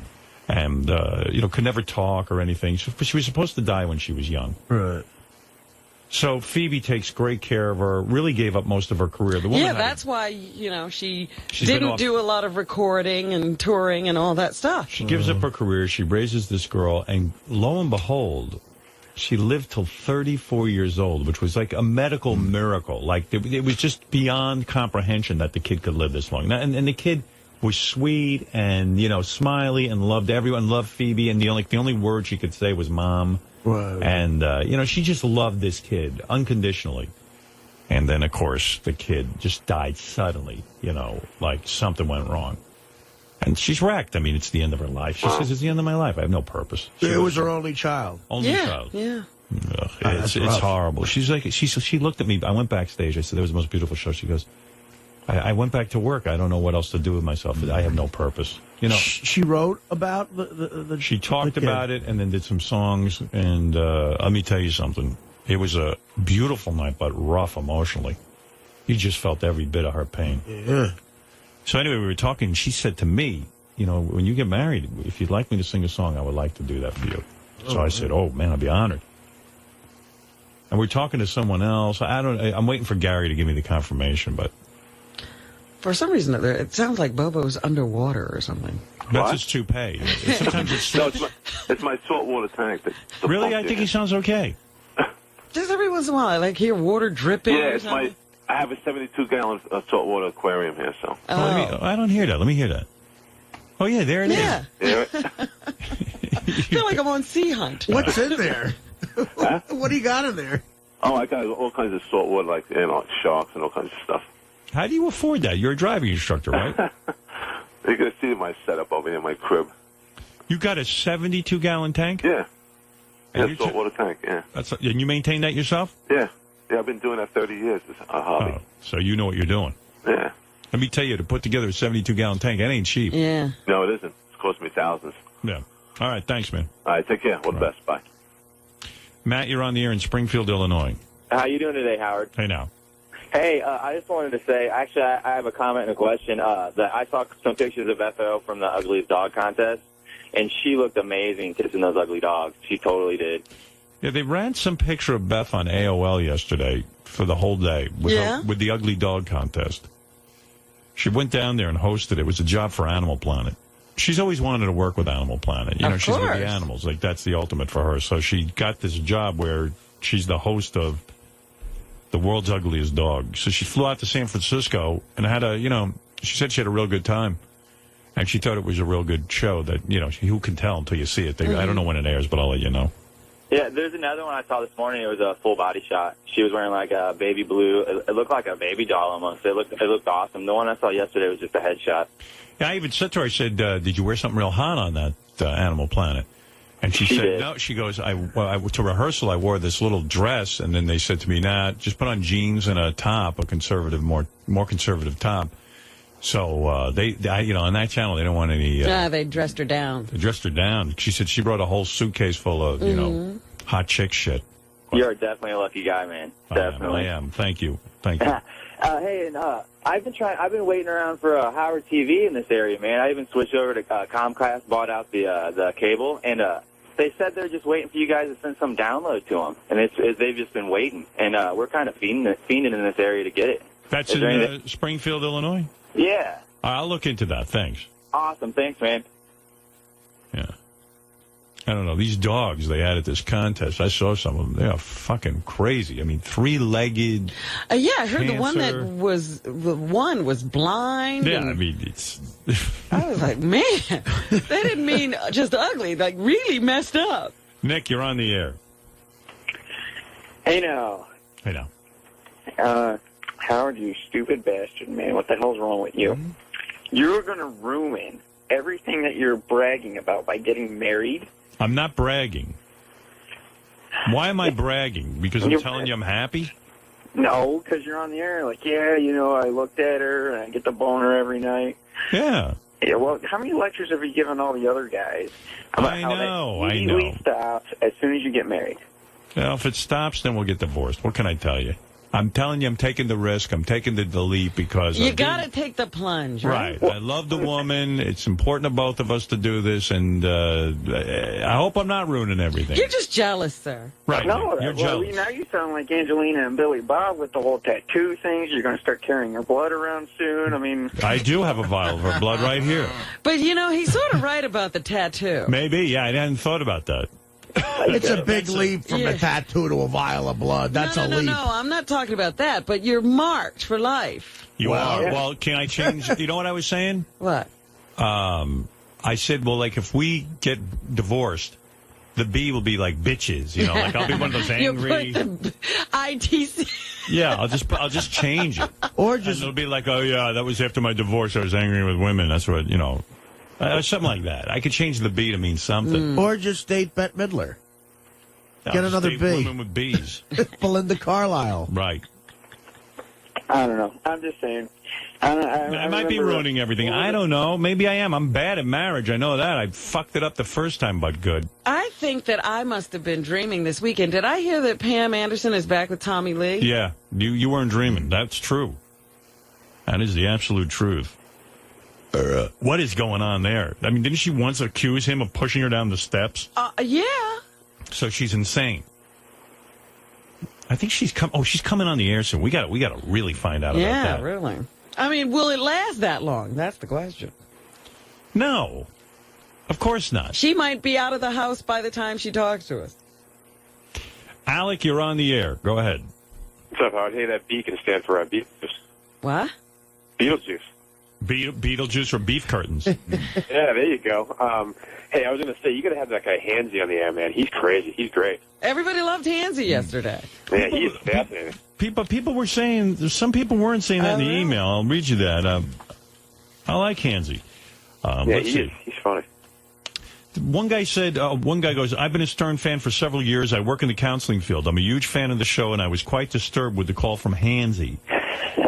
And, could never talk or anything. She was supposed to die when she was young. Right. So Phoebe takes great care of her, really gave up most of her career. The woman that's why, she She's didn't do a lot of recording and touring and all that stuff. She gives up her career. She raises this girl, and lo and behold, she lived till 34 years old, which was like a medical miracle. Like, it was just beyond comprehension that the kid could live this long. And the kid was sweet and, smiley and loved everyone, loved Phoebe, and the only word she could say was mom. Right. And, she just loved this kid unconditionally. And then, of course, the kid just died suddenly, like something went wrong. And she's wrecked. I mean, it's the end of her life. She says, it's the end of my life. I have no purpose. It was her only child. Only child. Yeah. Ugh, it's horrible. She's like, she looked at me. I went backstage. I said, that was the most beautiful show. She goes, I went back to work. I don't know what else to do with myself. I have no purpose. She wrote about the She talked about it and then did some songs. And let me tell you something. It was a beautiful night, but rough emotionally. You just felt every bit of her pain. Yeah. So anyway, we were talking. She said to me, when you get married, if you'd like me to sing a song, I would like to do that for you. So I said, oh, man, I'd be honored. And we're talking to someone else. I'm waiting for Gary to give me the confirmation, but. For some reason, it sounds like Bobo's underwater or something. That's his toupee. Sometimes it's my saltwater tank. Really? I think he sounds okay. Just every once in a while, I hear water dripping. Yeah, or something. I have a 72-gallon saltwater aquarium here, so. I don't hear that. Let me hear that. Oh, yeah, there it is. Yeah. I feel like I'm on Sea Hunt. What's in there? What do you got in there? Oh, I got all kinds of saltwater, like sharks and all kinds of stuff. How do you afford that? You're a driving instructor, right? You're going to see my setup over here in my crib. You got a 72-gallon tank? Yeah. Saltwater tank, yeah. And you maintain that yourself? Yeah. Yeah, I've been doing that 30 years. It's a hobby. Oh, so you know what you're doing. Yeah. Let me tell you, to put together a 72-gallon tank, that ain't cheap. Yeah. No, it isn't. It's cost me thousands. Yeah. All right, thanks, man. All right, take care. All the best. Bye. Matt, you're on the air in Springfield, Illinois. How you doing today, Howard? Hey, now. Hey, I just wanted to say, actually, I have a comment and a question. That I saw some pictures of FO from the Ugliest Dog Contest, and she looked amazing kissing those ugly dogs. She totally did. Yeah, they ran some picture of Beth on AOL yesterday for the whole day with the Ugly Dog Contest. She went down there and hosted it. It was a job for Animal Planet. She's always wanted to work with Animal Planet. You know, she's with the animals. Like, that's the ultimate for her. So she got this job where she's the host of the world's ugliest dog. So she flew out to San Francisco and had she said she had a real good time. And she thought it was a real good show that, who can tell until you see it. I don't know when it airs, but I'll let you know. Yeah, there's another one I saw this morning. It was a full body shot. She was wearing like a baby blue. It looked like a baby doll almost. It looked awesome. The one I saw yesterday was just a headshot. Yeah, I even said to her, I said, did you wear something real hot on that Animal Planet? And she said, did. no. She goes, to rehearsal, I wore this little dress, and then they said to me, nah, just put on jeans and a top, a conservative, more conservative top. So on that channel, they don't want any. They dressed her down. They dressed her down. She said she brought a whole suitcase full of, hot chick shit. You're definitely a lucky guy, man. Definitely. I am. Thank you. Thank you. Hey, and I've been waiting around for Howard TV in this area, man. I even switched over to Comcast, bought out the cable, and they said they're just waiting for you guys to send some download to them, and they've just been waiting, and we're kind of fiending in this area to get it. That's in Springfield, Illinois? Yeah. I'll look into that. Thanks. Awesome. Thanks, man. Yeah. I don't know. These dogs they had at this contest, I saw some of them. They are fucking crazy. I mean, 3-legged. Yeah, I heard the one was blind. Yeah, I mean, it's. I was like, man, they didn't mean just ugly, like really messed up. Nick, you're on the air. Hey now. Hey now. Howard, you stupid bastard, man. What the hell's wrong with you? Mm-hmm. You're going to ruin everything that you're bragging about by getting married. I'm not bragging. Why am I bragging? Because I'm telling you I'm happy? No, because you're on the air. Like, yeah, I looked at her and I get the boner every night. Yeah. Yeah, well, how many lectures have you given all the other guys about I how know. that immediately stops as soon as you get married? Well, if it stops, then we'll get divorced. What can I tell you? I'm telling you, I'm taking the risk. I'm taking the leap because you got to take the plunge, right? I love the woman. It's important to both of us to do this, and I hope I'm not ruining everything. You're just jealous, sir. Right? No, you're jealous. Now you sound like Angelina and Billy Bob with the whole tattoo things. You're going to start carrying her blood around soon. I mean, I do have a vial of her blood right here. But he's sort of right about the tattoo. Maybe, yeah. I hadn't thought about that. It's a big leap from a tattoo to a vial of blood. That's a leap. No, I'm not talking about that, but you're marked for life. You are? Well, can I change? You know what I was saying? What? I said, well, like, if we get divorced, the B will be like bitches, like I'll be one of those angry. You put the ITC. Yeah, I'll just change it. Or just. And it'll be like, oh, yeah, that was after my divorce. I was angry with women. That's what, something like that. I could change the B to mean something. Or just state Bette Midler. Get another B. Women with B's. Belinda Carlisle. Right. I don't know. I'm just saying. I might be ruining everything. I don't know. Maybe I am. I'm bad at marriage. I know that. I fucked it up the first time, but good. I think that I must have been dreaming this weekend. Did I hear that Pam Anderson is back with Tommy Lee? Yeah. You weren't dreaming. That's true. That is the absolute truth. What is going on there? I mean, didn't she once accuse him of pushing her down the steps? Yeah. So she's insane. I think she's coming on the air soon. We got to really find out about that. Yeah, really. I mean, will it last that long? That's the question. No. Of course not. She might be out of the house by the time she talks to us. Alec, you're on the air. Go ahead. What's up, Howard? Hey, that B can stand for Beetlejuice. What? Beetlejuice. Beetlejuice or beef curtains. Yeah, there you go. Hey, I was going to say, you got to have that guy Hansy on the air, man. He's crazy. He's great. Everybody loved Hansy yesterday. Yeah, he's fascinating. People were saying, some people weren't saying that in the email. I'll read you that. I like Hansy. Let's see. He's funny. One guy goes, I've been a Stern fan for several years. I work in the counseling field. I'm a huge fan of the show, and I was quite disturbed with the call from Hansy.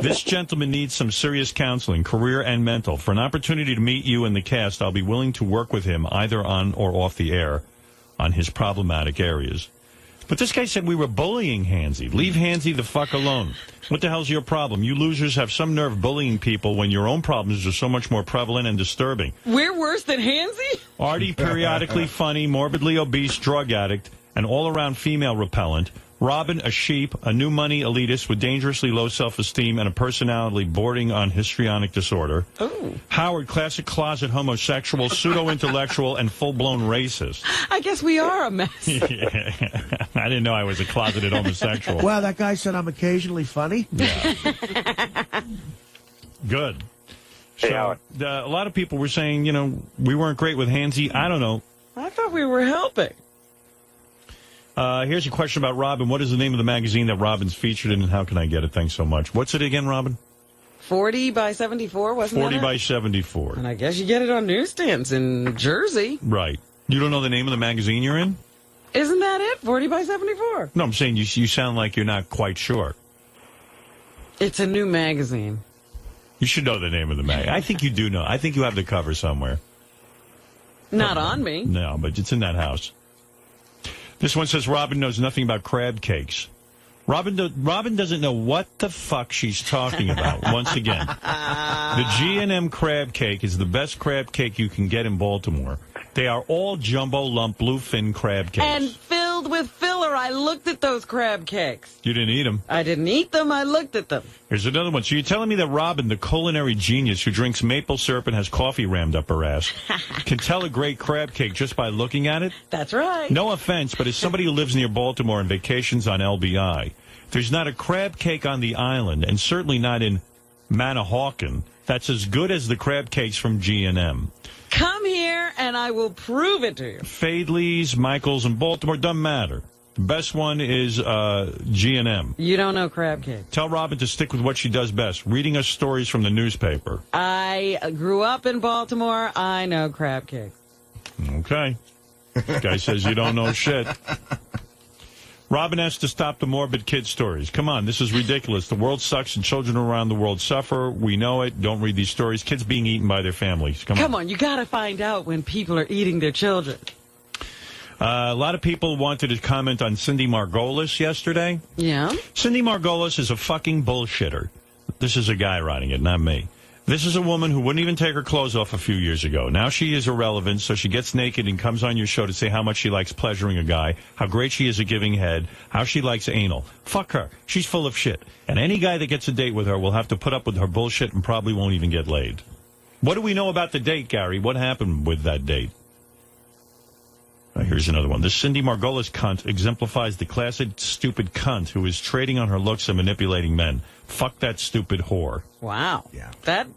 This gentleman needs some serious counseling, career and mental. For an opportunity to meet you and the cast, I'll be willing to work with him either on or off the air on his problematic areas. But this guy said we were bullying Hansy. Leave Hansy the fuck alone. What the hell's your problem? You losers have some nerve bullying people when your own problems are so much more prevalent and disturbing. We're worse than Hansy? Artie, periodically funny, morbidly obese, drug addict, an all-around female repellent. Robin, a sheep, a new money elitist with dangerously low self-esteem and a personality bordering on histrionic disorder. Ooh. Howard, classic closet homosexual, pseudo-intellectual, and full-blown racist. I guess we are a mess. Yeah. I didn't know I was a closeted homosexual. Well, that guy said I'm occasionally funny. Yeah. Good. Hey, So, Howard. a lot of people were saying, we weren't great with Hansy. I don't know. I thought we were helping. Here's a question about Robin. What is the name of the magazine that Robin's featured in, and how can I get it? Thanks so much. What's it again, Robin? 40 by 74, wasn't 40 that by it? 74. And I guess you get it on newsstands in Jersey. Right. You don't know the name of the magazine you're in? Isn't that it? 40 by 74. No, I'm saying you sound like you're not quite sure. It's a new magazine. You should know the name of the magazine. I think you do know. I think you have the cover somewhere. Not on me. No, but it's in that house. This one says Robin knows nothing about crab cakes. Robin doesn't know what the fuck she's talking about. Once again, the G&M crab cake is the best crab cake you can get in Baltimore. They are all jumbo lump bluefin crab cakes. And filled with filler. I looked at those crab cakes. You didn't eat them. I didn't eat them. I looked at them. Here's another one. So you're telling me that Robin, the culinary genius who drinks maple syrup and has coffee rammed up her ass, can tell a great crab cake just by looking at it? That's right. No offense, but as somebody who lives near Baltimore and vacations on LBI, there's not a crab cake on the island, and certainly not in Manahawkin, that's as good as the crab cakes from G&M. Come here, and I will prove it to you. Fadley's, Michael's, and Baltimore, doesn't matter. The best one is G&M. You don't know crab cake. Tell Robin to stick with what she does best, reading us stories from the newspaper. I grew up in Baltimore. I know crab cake. Okay. This guy says you don't know shit. Robin has to stop the morbid kid stories. Come on, this is ridiculous. The world sucks and children around the world suffer. We know it. Don't read these stories. Kids being eaten by their families. Come on. You got to find out when people are eating their children. A lot of people wanted to comment on Cindy Margolis yesterday. Yeah? Cindy Margolis is a fucking bullshitter. This is a guy writing it, not me. This is a woman who wouldn't even take her clothes off a few years ago. Now she is irrelevant, so she gets naked and comes on your show to say how much she likes pleasuring a guy, how great she is at giving head, how she likes anal. Fuck her. She's full of shit. And any guy that gets a date with her will have to put up with her bullshit and probably won't even get laid. What do we know about the date, Gary? What happened with that date? Here's another one. This Cindy Margolis cunt exemplifies the classic stupid cunt who is trading on her looks and manipulating men. Fuck that stupid whore. Wow. Yeah. That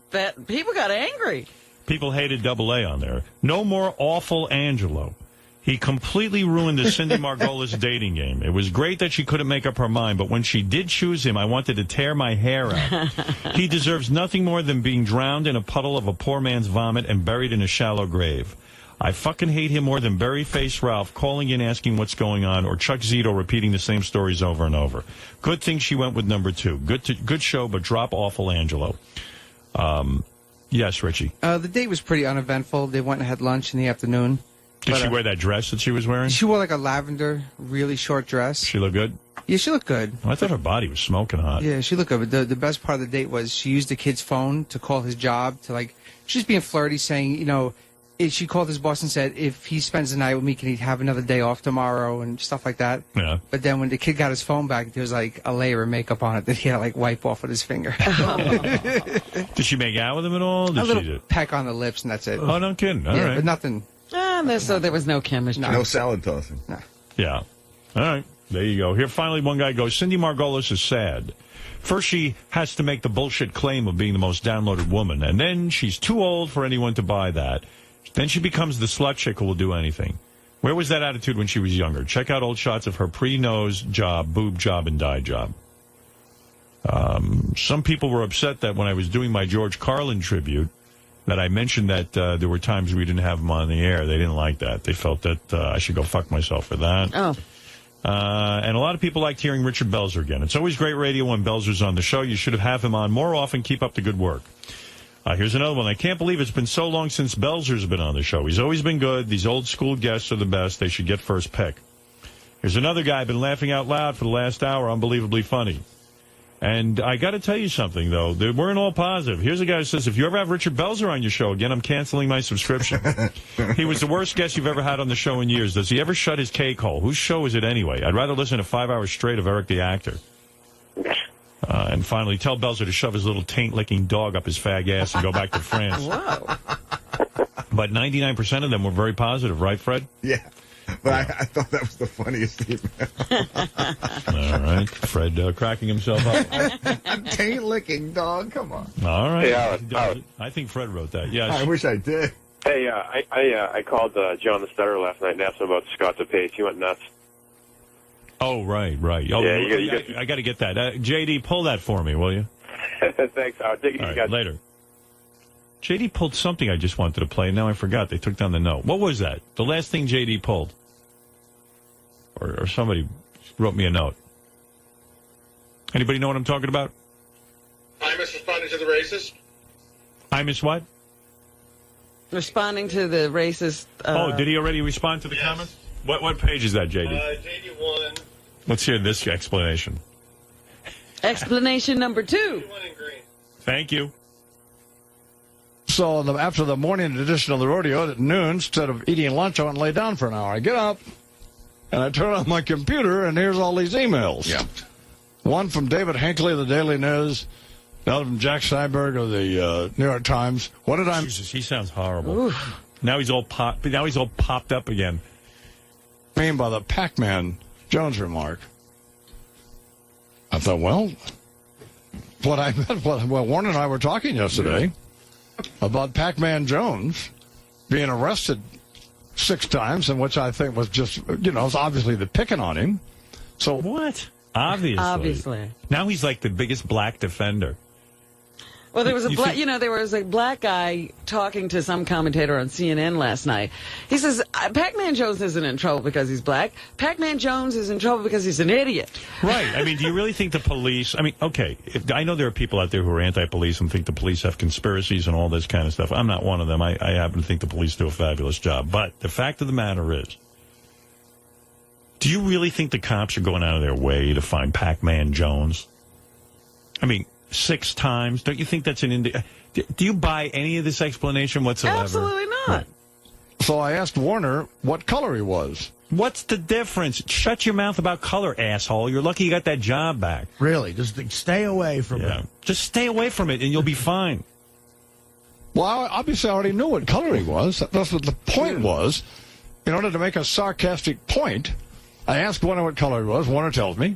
people got angry. People hated Double A on there. No more awful Angelo. He completely ruined the Cindy Margolis dating game. It was great that she couldn't make up her mind, but when she did choose him, I wanted to tear my hair out. He deserves nothing more than being drowned in a puddle of a poor man's vomit and buried in a shallow grave. I fucking hate him more than Berry-Face Ralph calling in asking what's going on or Chuck Zito repeating the same stories over and over. Good thing she went with number 2. Good show, but drop awful Angelo. Yes, Richie. The date was pretty uneventful. They went and had lunch in the afternoon. Did she wear that dress that she was wearing? She wore like a lavender, really short dress. She looked good? Yeah, she looked good. I thought her body was smoking hot. Yeah, she looked good. But the best part of the date was she used the kid's phone to call his job to she's being flirty, saying, she called his boss and said, if he spends the night with me, can he have another day off tomorrow and stuff like that? Yeah. But then when the kid got his phone back, there was like a layer of makeup on it that he had to wipe off with his finger. Did she make out with him at all? A little peck on the lips and that's it. Oh, no kidding. All right. But nothing. So there was no chemistry. No salad tossing. No. Yeah. All right. There you go. Here, finally, one guy goes, Cindy Margolis is sad. First, she has to make the bullshit claim of being the most downloaded woman, and then she's too old for anyone to buy that. Then she becomes the slut chick who will do anything. Where was that attitude when she was younger? Check out old shots of her pre-nose job, boob job, and dye job. Some people were upset that when I was doing my George Carlin tribute, that I mentioned that there were times we didn't have him on the air. They didn't like that. They felt that I should go fuck myself for that. Oh. And a lot of people liked hearing Richard Belzer again. It's always great radio when Belzer's on the show. You should have him on more often. Keep up the good work. Here's another one. I can't believe it's been so long since Belzer's been on the show. He's always been good. These old school guests are the best. They should get first pick. Here's another guy. Been laughing out loud for the last hour. Unbelievably funny. And I got to tell you something, though. They weren't all positive. Here's a guy who says, if you ever have Richard Belzer on your show again, I'm canceling my subscription. He was the worst guest you've ever had on the show in years. Does he ever shut his cake hole? Whose show is it anyway? I'd rather listen to 5 hours straight of Eric the Actor. And finally, tell Belzer to shove his little taint-licking dog up his fag ass and go back to France. Whoa. But 99% of them were very positive, right, Fred? Yeah. But I thought that was the funniest email. All right. Fred cracking himself up. Taint-licking dog, come on. All right. Yeah, I think Fred wrote that, yes. I wish I did. Hey, I called John the Stutterer last night and asked him about Scott DePace. He went nuts. Oh, right. Oh, Yeah, I got to get that. JD, pull that for me, will you? Thanks, Howard. Take it easy, guys. Later. JD pulled something I just wanted to play. Now I forgot. They took down the note. What was that? The last thing JD pulled? Or somebody wrote me a note. Anybody know what I'm talking about? Imus responding to the racist. Imus what? Responding to the racist... did he already respond to the comments? What page is that, JD? JD1. Let's hear this explanation. Explanation number 2. Thank you. So after the morning edition of the rodeo at noon, instead of eating lunch, I went and lay down for an hour. I get up, and I turn on my computer, and here's all these emails. Yeah. One from David Hinckley of the Daily News, another from Jack Steinberg of the New York Times. What did I... Jesus, he sounds horrible. Now he's all popped up again. Mean by the Pac-Man Jones remark. I thought, well, Warren and I were talking yesterday about Pac-Man Jones being arrested 6 times, and which I think was just, was obviously the picking on him. So what? Obviously. Now he's like the biggest black defender. Well, there was a black guy talking to some commentator on CNN last night. He says, Pac-Man Jones isn't in trouble because he's black. Pac-Man Jones is in trouble because he's an idiot. Right. I mean, do you really think the police... I mean, okay, I know there are people out there who are anti-police and think the police have conspiracies and all this kind of stuff. I'm not one of them. I happen to think the police do a fabulous job. But the fact of the matter is, do you really think the cops are going out of their way to find Pac-Man Jones? I mean... 6 times. Don't you think that's an do you buy any of this explanation whatsoever? Absolutely not. Right. So I asked Warner what color he was. What's the difference? Shut your mouth about color, asshole. You're lucky you got that job back. Really? Just stay away from it. Just stay away from it and you'll be fine. Well, obviously I already knew what color he was. That's what the point was. In order to make a sarcastic point, I asked Warner what color he was. Warner tells me.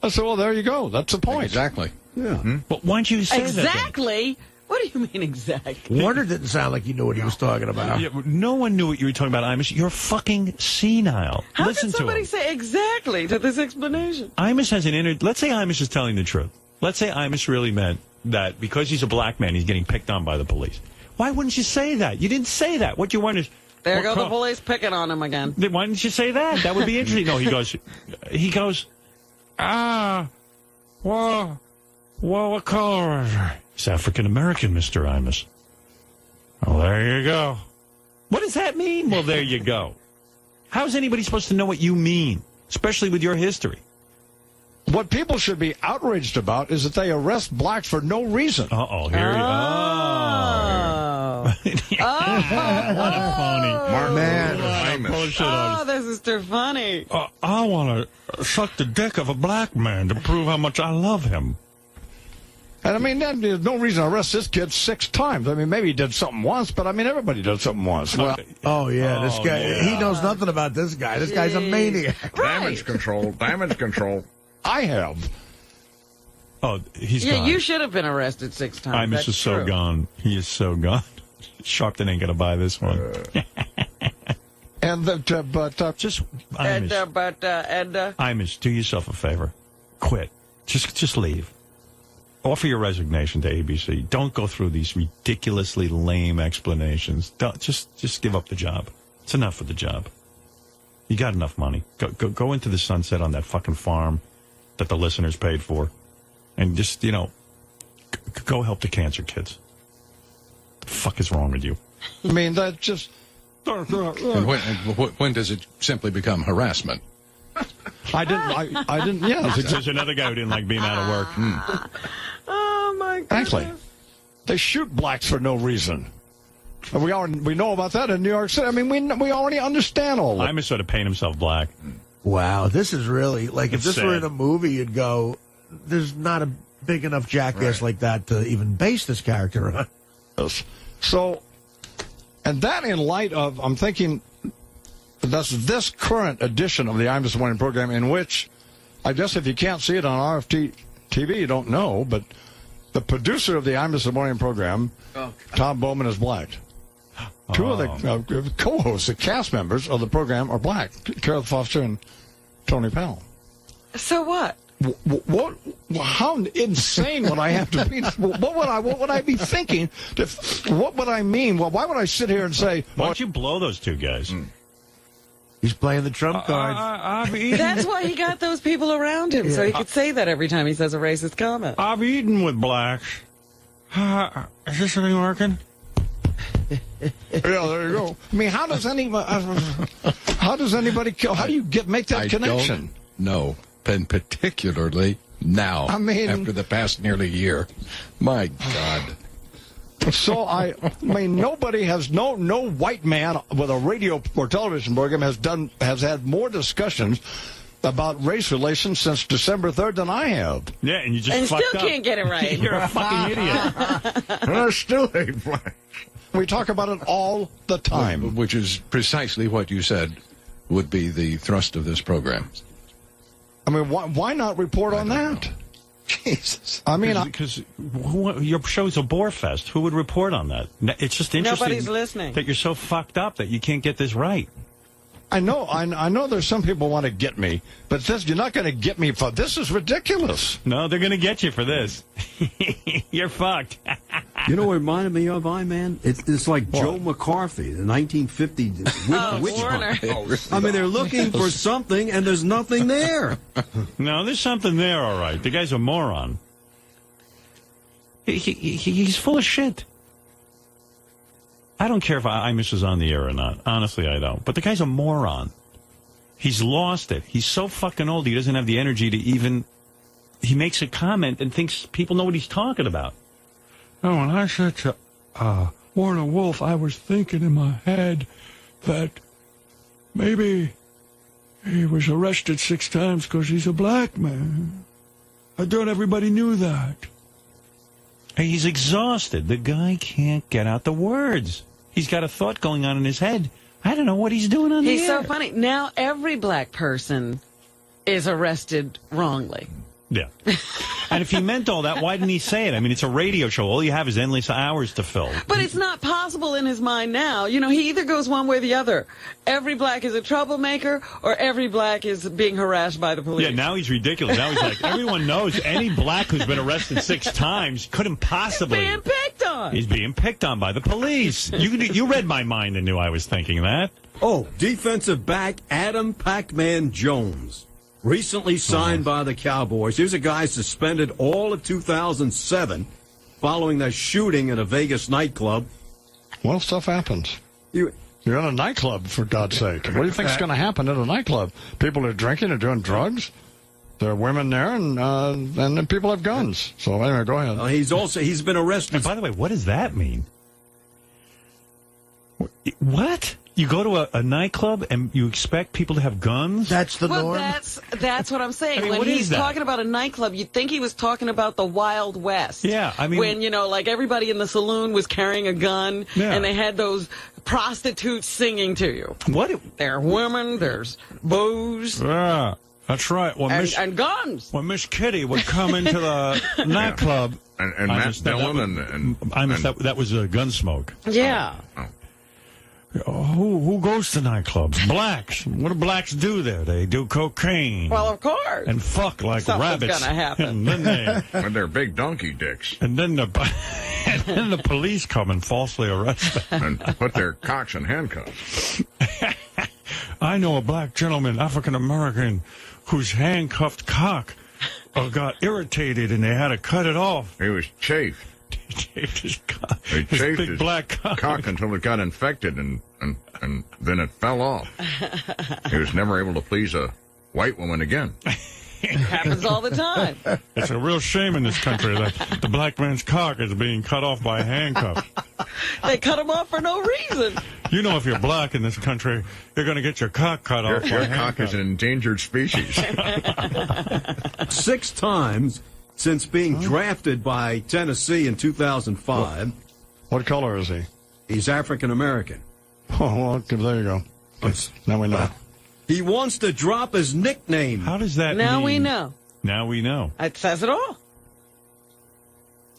I said, well, there you go. That's the point. Exactly. Yeah. Hmm? But why don't you say exactly? that? What do you mean exactly? Warner didn't sound like he knew what he was talking about. Yeah, no one knew what you were talking about, Imus. You're fucking senile. How Listen can somebody to him. say exactly to this explanation? Imus has let's say Imus is telling the truth. Let's say Imus really meant that because he's a black man, he's getting picked on by the police. Why wouldn't you say that? You didn't say that. What you want is... There go the police picking on him again. Then why didn't you say that? That would be interesting. No, he goes, well, what color is he? He's African-American, Mr. Imus. Well, there you go. What does that mean? Well, there you go. How is anybody supposed to know what you mean, especially with your history? What people should be outraged about is that they arrest blacks for no reason. Uh-oh, here you What a phony. Oh, this is too funny. I want to suck the dick of a black man to prove how much I love him. And I mean, there's no reason to arrest this kid 6 times. I mean, maybe he did something once, but I mean, everybody did something once. Well, this guy, he knows nothing about this guy. This guy's a maniac. Damage control. I have. Oh, he's gone. You should have been arrested 6 times. Imus is so gone. He is so gone. Sharpton ain't going to buy this one. And just Imus, do yourself a favor. Quit. Just leave. Offer your resignation to ABC. Don't go through these ridiculously lame explanations. Just give up the job. It's enough for the job. You got enough money. Go into the sunset on that fucking farm that the listeners paid for. And just, go help the cancer kids. The fuck is wrong with you? I mean, that just... And when does it simply become harassment? I didn't, yeah. There's another guy who didn't like being out of work. Oh, my God. Actually, they shoot blacks for no reason. And we know about that in New York City. I mean, we already understand all that. Imus sort of paint himself black. Wow, this is really, like, if this were in a movie, you'd go, there's not a big enough jackass like that to even base this character on. So, and that in light of, I'm thinking, that's this current edition of the Imus Morning program, in which, I guess if you can't see it on RFT TV, you don't know, but the producer of the Imus Morning program, Tom Bowman, is black. Two of the co-hosts, the cast members of the program, are black. Carol Foster and Tony Powell. So what? What? How insane would I have to be? What would I be thinking? What would I mean? Well, why would I sit here and say? Why don't you blow those two guys? He's playing the Trump card. That's why he got those people around him, so he could say that every time he says a racist comment. I've eaten with blacks. Is this thing working? Yeah, there you go. I mean, how does anybody kill? How do you make that connection? No, and particularly now. I mean, after the past nearly year, my God. So I mean, nobody has no white man with a radio or television program has had more discussions about race relations since December 3rd than I have. Yeah, and you just still can't get it right. You're a fucking idiot. I still hate black. We talk about it all the time. Which is precisely what you said would be the thrust of this program. I mean, why not report on that? Jesus. I mean, because your show's a bore fest. Who would report on that? It's just interesting. Nobody's listening. That you're so fucked up that you can't get this right. I know there's some people want to get me, but you're not going to get me for this. Is ridiculous. No, they're going to get you for this. You're fucked. You know what it reminded me of, man? It's like Joe McCarthy, the 1950 witch hunt. I mean, they're looking for something, and there's nothing there. No, there's something there, all right. The guy's a moron. He's full of shit. I don't care if Imus is on the air or not. Honestly, I don't. But the guy's a moron. He's lost it. He's so fucking old, he doesn't have the energy to even... He makes a comment and thinks people know what he's talking about. Oh, when I said to Warner Wolf, I was thinking in my head that maybe he was arrested 6 times because he's a black man. I thought everybody knew that. He's exhausted. The guy can't get out the words. He's got a thought going on in his head. I don't know what he's doing on the air. He's so funny. Now every black person is arrested wrongly. Yeah. And if he meant all that, why didn't he say it? I mean, it's a radio show. All you have is endless hours to fill. But it's not possible in his mind now. You know, he either goes one way or the other. Every black is a troublemaker, or every black is being harassed by the police. Yeah, now he's ridiculous. Now he's like, everyone knows any black who's been arrested 6 times couldn't possibly... He's being picked on. He's being picked on by the police. You read my mind and knew I was thinking that. Oh, defensive back Adam Pac-Man Jones. Recently signed by the Cowboys. Here's a guy suspended all of 2007 following that shooting at a Vegas nightclub. Well, stuff happens. You're in a nightclub, for God's sake. What do you think's going to happen at a nightclub? People are drinking and doing drugs. There are women there, and then people have guns. So anyway, go ahead. He's been arrested. And by the way, what does that mean? What? You go to a nightclub and you expect people to have guns? That's the norm? That's what I'm saying. I mean, when what he's is that? talking about a nightclub, you'd think he was talking about the Wild West. Yeah, I mean... When, like everybody in the saloon was carrying a gun, and they had those prostitutes singing to you. What? There are women, there's booze. Yeah, that's right. Well, and guns. When Miss Kitty would come into the nightclub... And Matt Dillon that was a Gunsmoke. Yeah. Who goes to nightclubs? Blacks. What do blacks do there? They do cocaine. Well, of course. And fuck like Something's rabbits. Gonna happen. And then with their big donkey dicks. And then the police come and falsely arrest them. And put their cocks in handcuffs. I know a black gentleman, African American, whose handcuffed cock got irritated and they had to cut it off. He was chafed. He chafed his cock. He His chafed big his black cock. until it got infected, and then it fell off. He was never able to please a white woman again. It happens all the time. It's a real shame in this country that the black man's cock is being cut off by a handcuff. They cut him off for no reason. You know, if you're black in this country, you're going to get your cock cut off by a Your cock handcuff. is an endangered species. 6 times since being drafted by Tennessee in 2005. What color is he? He's African American. Oh, well, there you go. Now we know. He wants to drop his nickname. How does that Now mean? we know. Now we know. It says it all.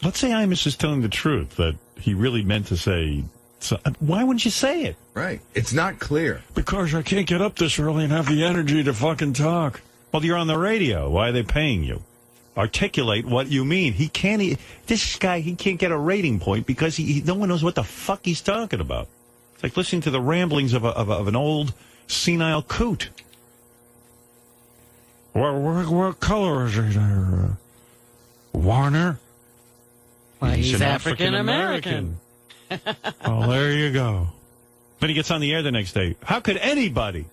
Let's say Imus is telling the truth, that he really meant to say... So, why wouldn't you say it? Right. It's not clear. Because I can't get up this early and have the energy to fucking talk. Well, you're on the radio. Why are they paying you? Articulate what you mean. He can't... This guy, he can't get a rating point because no one knows what the fuck he's talking about. It's like listening to the ramblings of an old senile coot. What color is he there? Warner? Well, he's an African-American. Oh, there you go. Then he gets on the air the next day. How could anybody?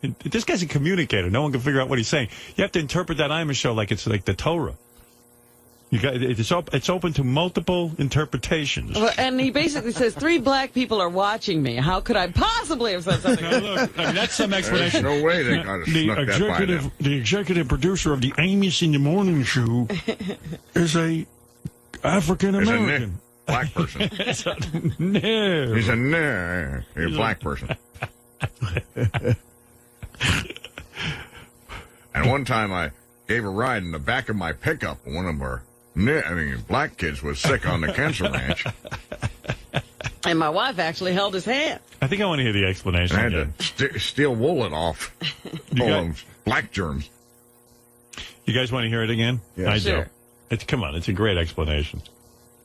This guy's a communicator. No one can figure out what he's saying. You have to interpret that Imus show like it's like the Torah. It's open to multiple interpretations. Well, and he basically says 3 black people are watching me. How could I possibly have said something? Now, look, I mean, that's some explanation. There's no way they got to snuck that by them. The executive producer of the Imus in the Morning Show is a African American. Black person. He's a nerd. He's a nerd. He's a black person. And one time I gave a ride in the back of my pickup. One of our black kids was sick on the cancer ranch. And my wife actually held his hand. I think I want to hear the explanation. I had to steal woolen off. Black germs. You guys want to hear it again? Yeah, I sure. do. Come on, it's a great explanation.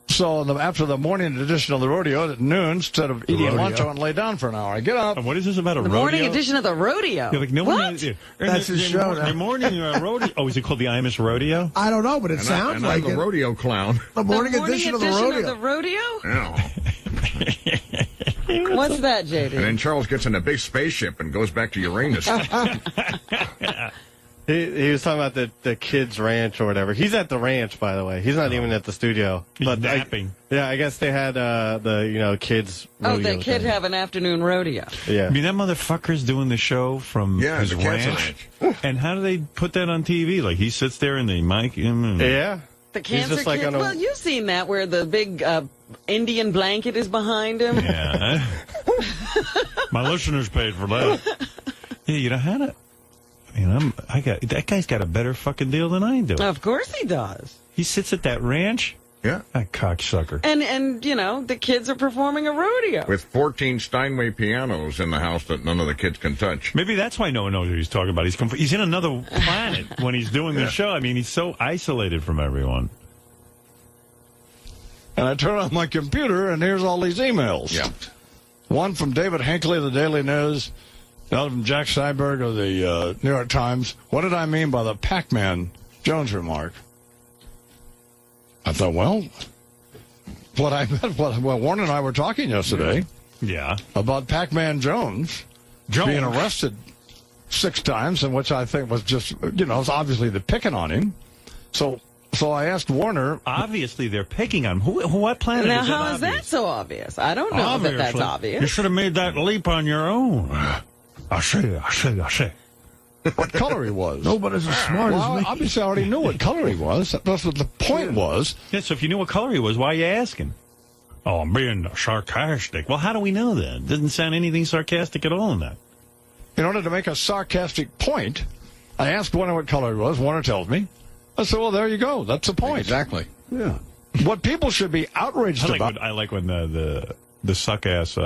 So after the morning edition of the rodeo at noon, instead of eating lunch, I went and lay down for an hour. I get up. And what is this about a The rodeo? morning edition of the rodeo. You're like, no What? one knows it. That's his show now. The morning rodeo. Oh, is it called the Imus Rodeo? I don't know, but it And sounds I'm like the it. rodeo clown. The morning edition of the rodeo. Yeah. What's that, JD? And then Charles gets in a big spaceship and goes back to Uranus. He was talking about the kids' ranch or whatever. He's at the ranch, by the way. He's not even at the studio. He's napping. I guess they had the kids. Oh, the kid have an afternoon rodeo. Yeah. I mean, that motherfucker's doing the show from his the cancer ranch. And how do they put that on TV? Like, he sits there and they mic him. And... Yeah. The cancer kid. Well, you've seen that where the big Indian blanket is behind him. Yeah. My listeners paid for that. Yeah, you know how to... that guy's got a better fucking deal than I do. Of course he does. He sits at that ranch. Yeah. That cocksucker. And the kids are performing a rodeo. With 14 Steinway pianos in the house that none of the kids can touch. Maybe that's why no one knows what he's talking about. He's in another planet when he's doing the show. I mean, he's so isolated from everyone. And I turn on my computer, and here's all these emails. Yeah. One from David Hinckley of the Daily News. Another from Jack Steinberg of the New York Times. What did I mean by the Pac-Man Jones remark? I thought, well, Warren and I were talking yesterday. Yeah. About Pac-Man Jones being arrested 6 times, and which I think was just, it's obviously the picking on him. So I asked Warner. Obviously, they're picking on him. What planet now, is that how is obvious? that so obvious? I don't know that that's obvious. You should have made that leap on your own. I see. What color he was. Nobody's as smart as me. Obviously, I already knew what color he was. That's what the point was. Yeah, so if you knew what color he was, why are you asking? Oh, I'm being sarcastic. Well, how do we know that? Doesn't sound anything sarcastic at all in that. In order to make a sarcastic point, I asked Warner what color he was. Warner tells me. I said, well, there you go. That's the point. Exactly. Yeah. What people should be outraged about. I like when the suck-ass...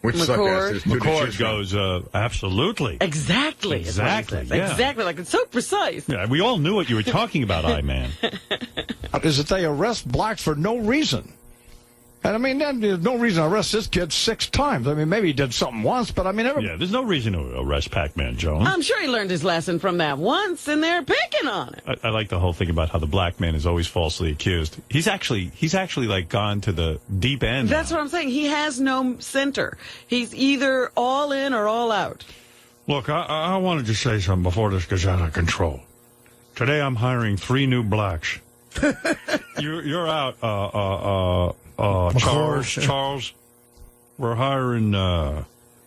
Which suck-ass is McCord goes, absolutely. Exactly. Exactly. Yeah. Exactly. Like, it's so precise. Yeah, we all knew what you were talking about, I-Man. Is that they arrest blacks for no reason. And I mean, there's no reason to arrest this kid 6 times. I mean, maybe he did something once, but I mean, yeah, there's no reason to arrest Pac-Man Jones. I'm sure he learned his lesson from that once, and they're picking on it. I like the whole thing about how the black man is always falsely accused. He's actually like gone to the deep end. That's what I'm saying. He has no center. He's either all in or all out. Look, I wanted to say something before this gets out of control. Today I'm hiring 3 new blacks. You're out, Charles. We're hiring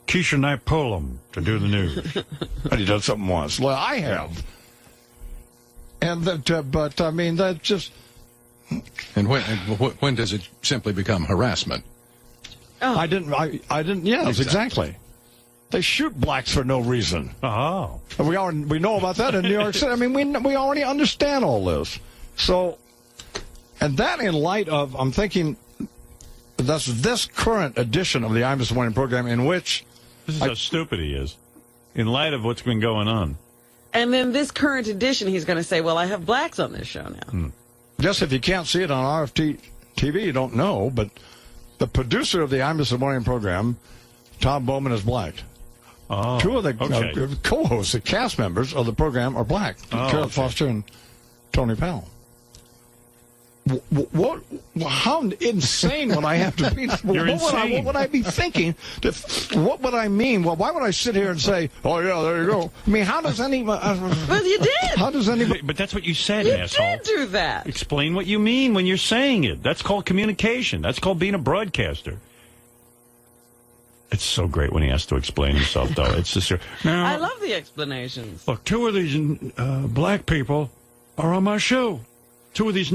Keisha Knight Pullum to do the news. But he done something once. Well, I have. And that, but I mean, that just. And when does it simply become harassment? Oh. I didn't. Yes, exactly. They shoot blacks for no reason. Oh. And we know about that in New York City. I mean, we already understand all this. So, and that in light of, I'm thinking, that's this current edition of the Imus Morning program in which... This is how stupid he is, in light of what's been going on. And then this current edition, he's going to say, well, I have blacks on this show now. Just if you can't see it on RFT TV, you don't know, but the producer of the Imus Morning program, Tom Bowman, is black. Oh, 2 of the co-hosts, the cast members of the program, are black. Carol Foster and Tony Powell. What? How insane would I have to be? What would I be thinking? What would I mean? Well, why would I sit here and say, "Oh yeah, there you go"? I mean, how does anybody? Well, you did. How does anybody? But that's what you said, you asshole. You did do that. Explain what you mean when you're saying it. That's called communication. That's called being a broadcaster. It's so great when he has to explain himself, though. It's just now, I love the explanations. Look, 2 of these black people are on my show. 2 of these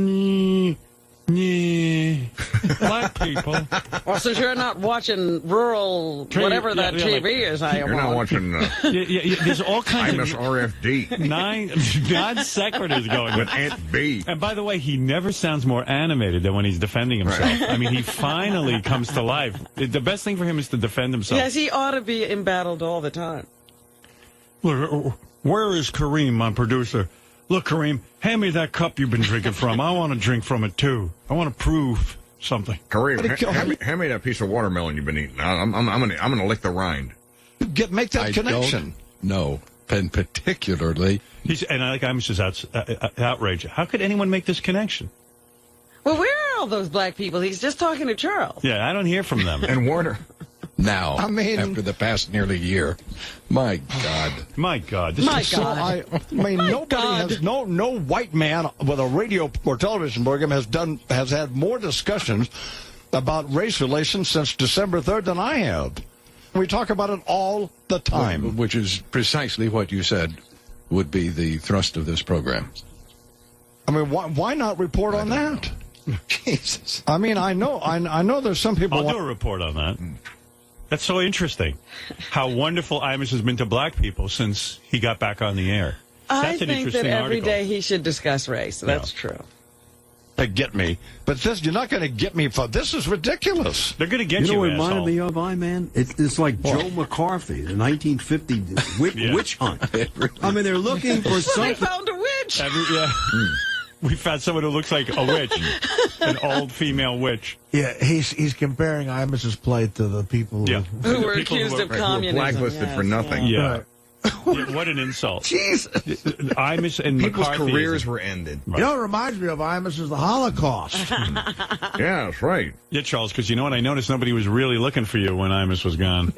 black people. Well, since you're not watching rural, whatever that TV is, I am. You're not watching. There's all kinds Imus of RFD. 9 non-sequiturs going with Aunt B. And by the way, he never sounds more animated than when he's defending himself. Right. I mean, he finally comes to life. The best thing for him is to defend himself. Yes, he ought to be embattled all the time. Look, where is Kareem, my producer? Look, Kareem, hand me that cup you've been drinking from. I want to drink from it, too. I want to prove something. Kareem, hand me that piece of watermelon you've been eating. I'm gonna lick the rind. Make that connection. No, and particularly... And I like Imus's outrage. How could anyone make this connection? Well, where are all those black people? He's just talking to Charles. Yeah, I don't hear from them. And Warner. Now, after the past nearly year. My God. My God. I mean, no white man with a radio or television program has had more discussions about race relations since December 3rd than I have. We talk about it all the time. Which is precisely what you said would be the thrust of this program. I mean, why not report on that? Jesus. I mean, I know there's some people... I'll do a report on that. That's so interesting. How wonderful Imus has been to black people since he got back on the air. That's I an think interesting that every article. day he should discuss race. That's true. They get me. But you're not going to get me for this is ridiculous. They're going to get you. You Know what it asshole. reminded me of, I-Man? It's like Joe McCarthy, the 1950 witch hunt. I mean, they're looking for something. They found a witch. We found someone who looks like a witch, an old female witch. Yeah, he's comparing Imus's plight to the people who were accused of communism. Blacklisted for nothing. Yeah. Right. Yeah, what an insult. Jesus. Imus and people's McCarthyism. careers were ended. Right. You know, it reminds me of Imus is the Holocaust. Yeah, that's right. Yeah, Charles, because you know what? I noticed nobody was really looking for you when Imus was gone.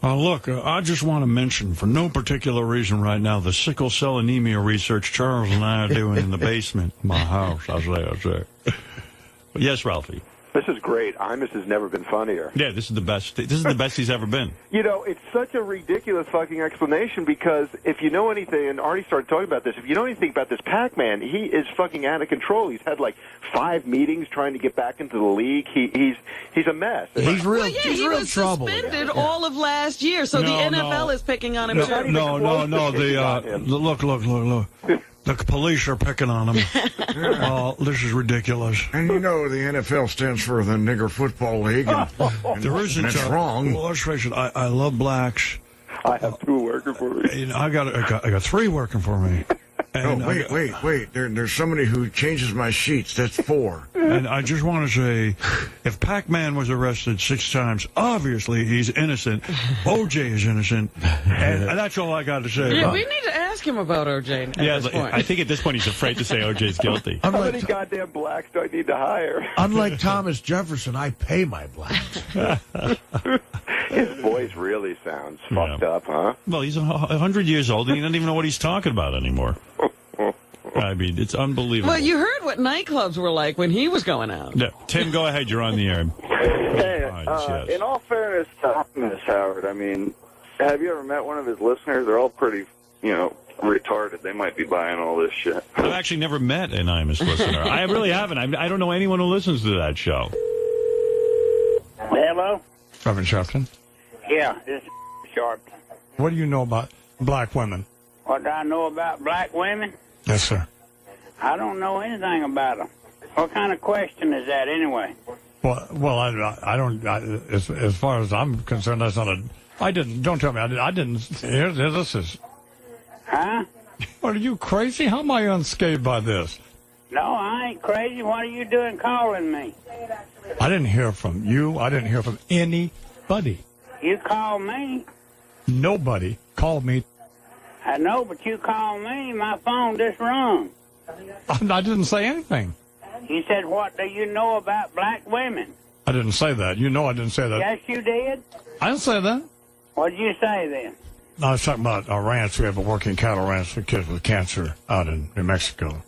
Look, I just want to mention, for no particular reason right now, the sickle cell anemia research Charles and I are doing in the basement of my house. I say. But yes, Ralphie. This is great. Imus has never been funnier. Yeah, this is the best. This is the best he's ever been. You know, it's such a ridiculous fucking explanation because if you know anything, and Artie started talking about this, if you know anything about this Pac-Man, he is fucking out of control. He's had like 5 meetings trying to get back into the league. He's a mess. He's real. Well, yeah, he's he real was trouble. suspended all of last year, so the NFL is picking on him. No. Look. The police are picking on him. Oh, this is ridiculous. And you know the NFL stands for the Nigger Football League. And there isn't. That's wrong. Well, let's face it. I love blacks. I have 2 working for me. I got 3 working for me. And Wait. There's somebody who changes my sheets. That's 4. And I just want to say, if Pac-Man was arrested 6 times, obviously he's innocent. O.J. is innocent. And that's all I got to say. Yeah, we need to ask him about O.J. at this point. I think at this point he's afraid to say O.J.'s guilty. How many goddamn blacks do I need to hire? Unlike Thomas Jefferson, I pay my blacks. His voice really sounds fucked up, huh? Well, he's 100 years old and he doesn't even know what he's talking about anymore. I mean, it's unbelievable. Well, you heard what nightclubs were like when he was going out. Yeah. Tim, go ahead. You're on the air. Hey, in all fairness to Miss Howard, I mean, have you ever met one of his listeners? They're all pretty, retarded. They might be buying all this shit. I've actually never met an Imus listener. I really haven't. I don't know anyone who listens to that show. Hello? Reverend Sharpton, Yeah, this is Sharpton. what do you know about black women? What do I know about black women? Yes, sir. I don't know anything about them. What kind of question is that anyway? Well, I don't. As far as I'm concerned, that's not a. I didn't. Don't tell me. I didn't. Here, this is. Huh? Are you crazy? How am I unscathed by this? No, I ain't crazy. What are you doing calling me? I didn't hear from you. I didn't hear from anybody. You called me. Nobody called me. I know, but you called me. My phone just rung. I didn't say anything. You said, what do you know about black women? I didn't say that. You know I didn't say that. Yes, you did. I didn't say that. What did you say then? I was talking about a ranch. We have a working cattle ranch for kids with cancer out in New Mexico.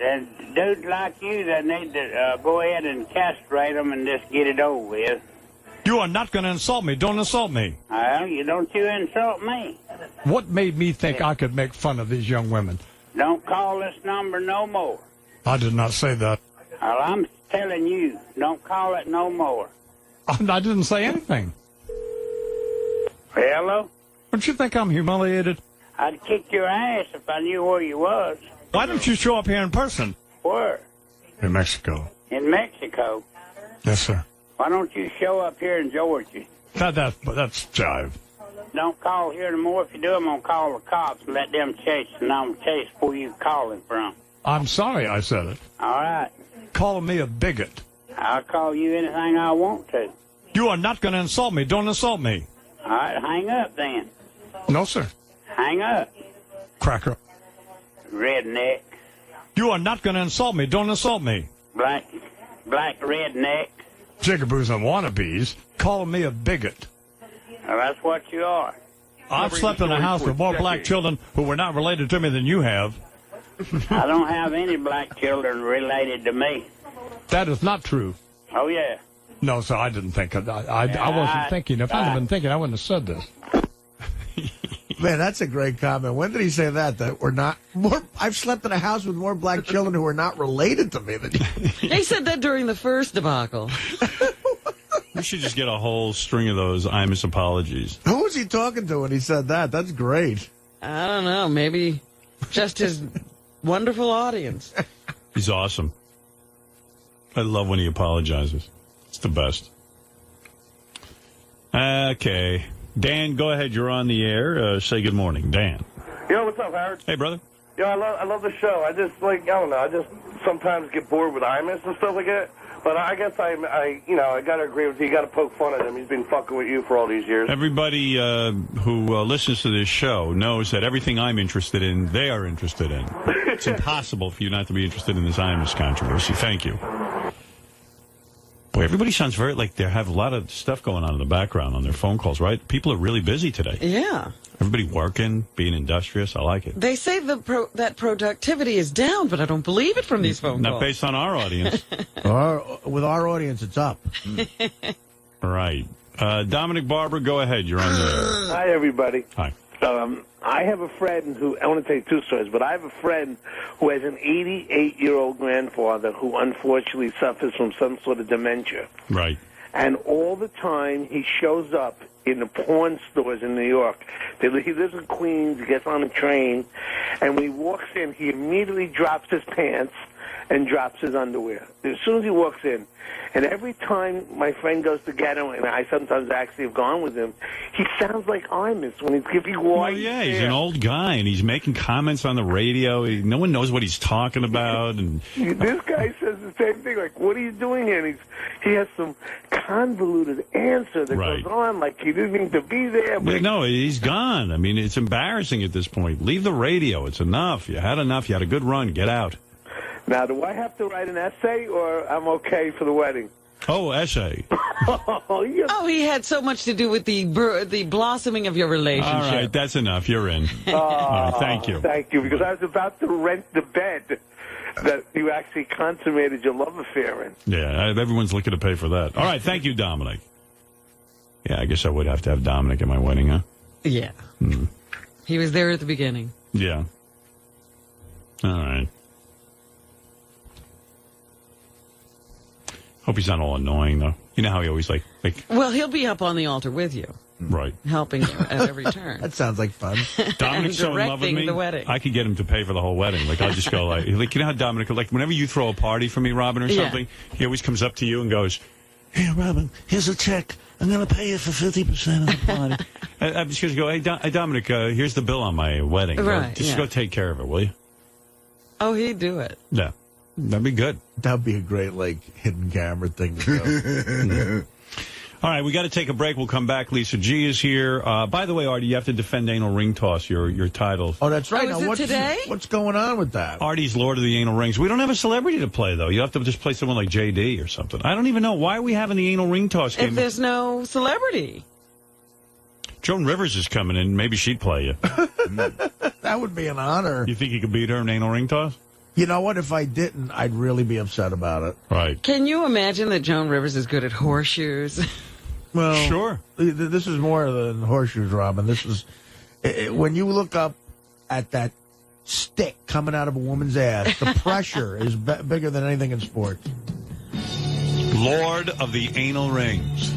And dudes like you that need to go ahead and castrate them and just get it over with. You are not going to insult me. Don't insult me. Well, you insult me. What made me think I could make fun of these young women? Don't call this number no more. I did not say that. Well, I'm telling you, don't call it no more. I didn't say anything. Hello? Don't you think I'm humiliated? I'd kick your ass if I knew where you was. Why don't you show up here in person? Where? New Mexico. In Mexico? Yes, sir. Why don't you show up here in Georgia? That's jive. Don't call here no more. If you do, I'm going to call the cops and let them chase, and I'm going to chase where you calling from. I'm sorry I said it. All right. Call me a bigot. I'll call you anything I want to. You are not going to insult me. Don't insult me. All right, hang up then. No, sir. Hang up. Cracker. Redneck. You are not going to insult me. Don't insult me. Black redneck. Jigaboos and wannabes calling me a bigot. Well, that's what you are. I've slept in a house with more black children who were not related to me than you have. I don't have any black children related to me. That is not true. Oh, yeah. No, sir, I didn't think. I wasn't thinking. If I had been thinking, I wouldn't have said this. Man, that's a great comment. When did he say that? That we're not more. I've slept in a house with more black children who are not related to me than you. He said that during the first debacle. We should just get a whole string of those Imus apologies. Who was he talking to when he said that? That's great. I don't know. Maybe just his wonderful audience. He's awesome. I love when he apologizes. It's the best. Okay. Dan, go ahead. You're on the air. Say good morning. Dan. Yo, what's up, Howard? Hey, brother. Yo, I love the show. I just, I don't know, I just sometimes get bored with Imus and stuff like that. But I guess I got to agree with you. You got to poke fun at him. He's been fucking with you for all these years. Everybody who listens to this show knows that everything I'm interested in, they are interested in. It's impossible for you not to be interested in this Imus controversy. Thank you. Boy, everybody sounds very like they have a lot of stuff going on in the background on their phone calls, right? People are really busy today. Yeah. Everybody working, being industrious. I like it. They say that productivity is down, but I don't believe it from these phone calls. Not based on our audience. With our audience, it's up. Right. Dominic Barber, go ahead. You're on the Hi, everybody. Hi. I have a friend who, I want to tell you two stories, but I have a friend who has an 88-year-old grandfather who unfortunately suffers from some sort of dementia. Right. And all the time he shows up in the porn stores in New York. He lives in Queens, he gets on a train, and when he walks in, he immediately drops his pants and drops his underwear. As soon as he walks in. And every time my friend goes to get him, and I sometimes actually have gone with him, he sounds like Imus when he's giving white. Well, yeah, he's an old guy, and he's making comments on the radio. No one knows what he's talking about. And this guy says the same thing, like, what are you doing here? And he has some convoluted answer that goes on like he didn't need to be there. But no, he's gone. I mean, it's embarrassing at this point. Leave the radio. It's enough. You had enough. You had a good run. Get out. Now, do I have to write an essay, or I'm okay for the wedding? Oh, essay. Oh, he had so much to do with the blossoming of your relationship. All right, that's enough. You're in. Oh, All right, thank you. Thank you, because I was about to rent the bed that you actually consummated your love affair in. Yeah, everyone's looking to pay for that. All right, thank you, Dominic. Yeah, I guess I would have to have Dominic at my wedding, huh? Yeah. He was there at the beginning. Yeah. All right. Hope he's not all annoying, though. You know how he always like. Well, he'll be up on the altar with you. Right. Helping you at every turn. That sounds like fun. Dominic's so in love with me. The wedding. I could get him to pay for the whole wedding. Like, I'll just go like you know how Dominic, like, whenever you throw a party for me, Robin, or something, he always comes up to you and goes, "Hey, Robin, here's a check. I'm going to pay you for 50% of the party." I'm just going to go, hey, Dominic, here's the bill on my wedding. Right, Just go take care of it, will you? Oh, he'd do it. Yeah. That'd be good. That'd be a great, hidden camera thing to go. All right, we got to take a break. We'll come back. Lisa G is here. By the way, Artie, you have to defend anal ring toss, your title. Oh, that's right. Oh, is it today? What's going on with that? Artie's Lord of the Anal Rings. We don't have a celebrity to play, though. You have to just play someone like JD or something. I don't even know. Why are we having the anal ring toss game? If there's no celebrity. Joan Rivers is coming in. Maybe she'd play you. That would be an honor. You think you could beat her in anal ring toss? You know what? If I didn't, I'd really be upset about it. Right. Can you imagine that Joan Rivers is good at horseshoes? Well, sure. This is more than horseshoes, Robin. This is when you look up at that stick coming out of a woman's ass, the pressure is bigger than anything in sports. Lord of the Anal Rings.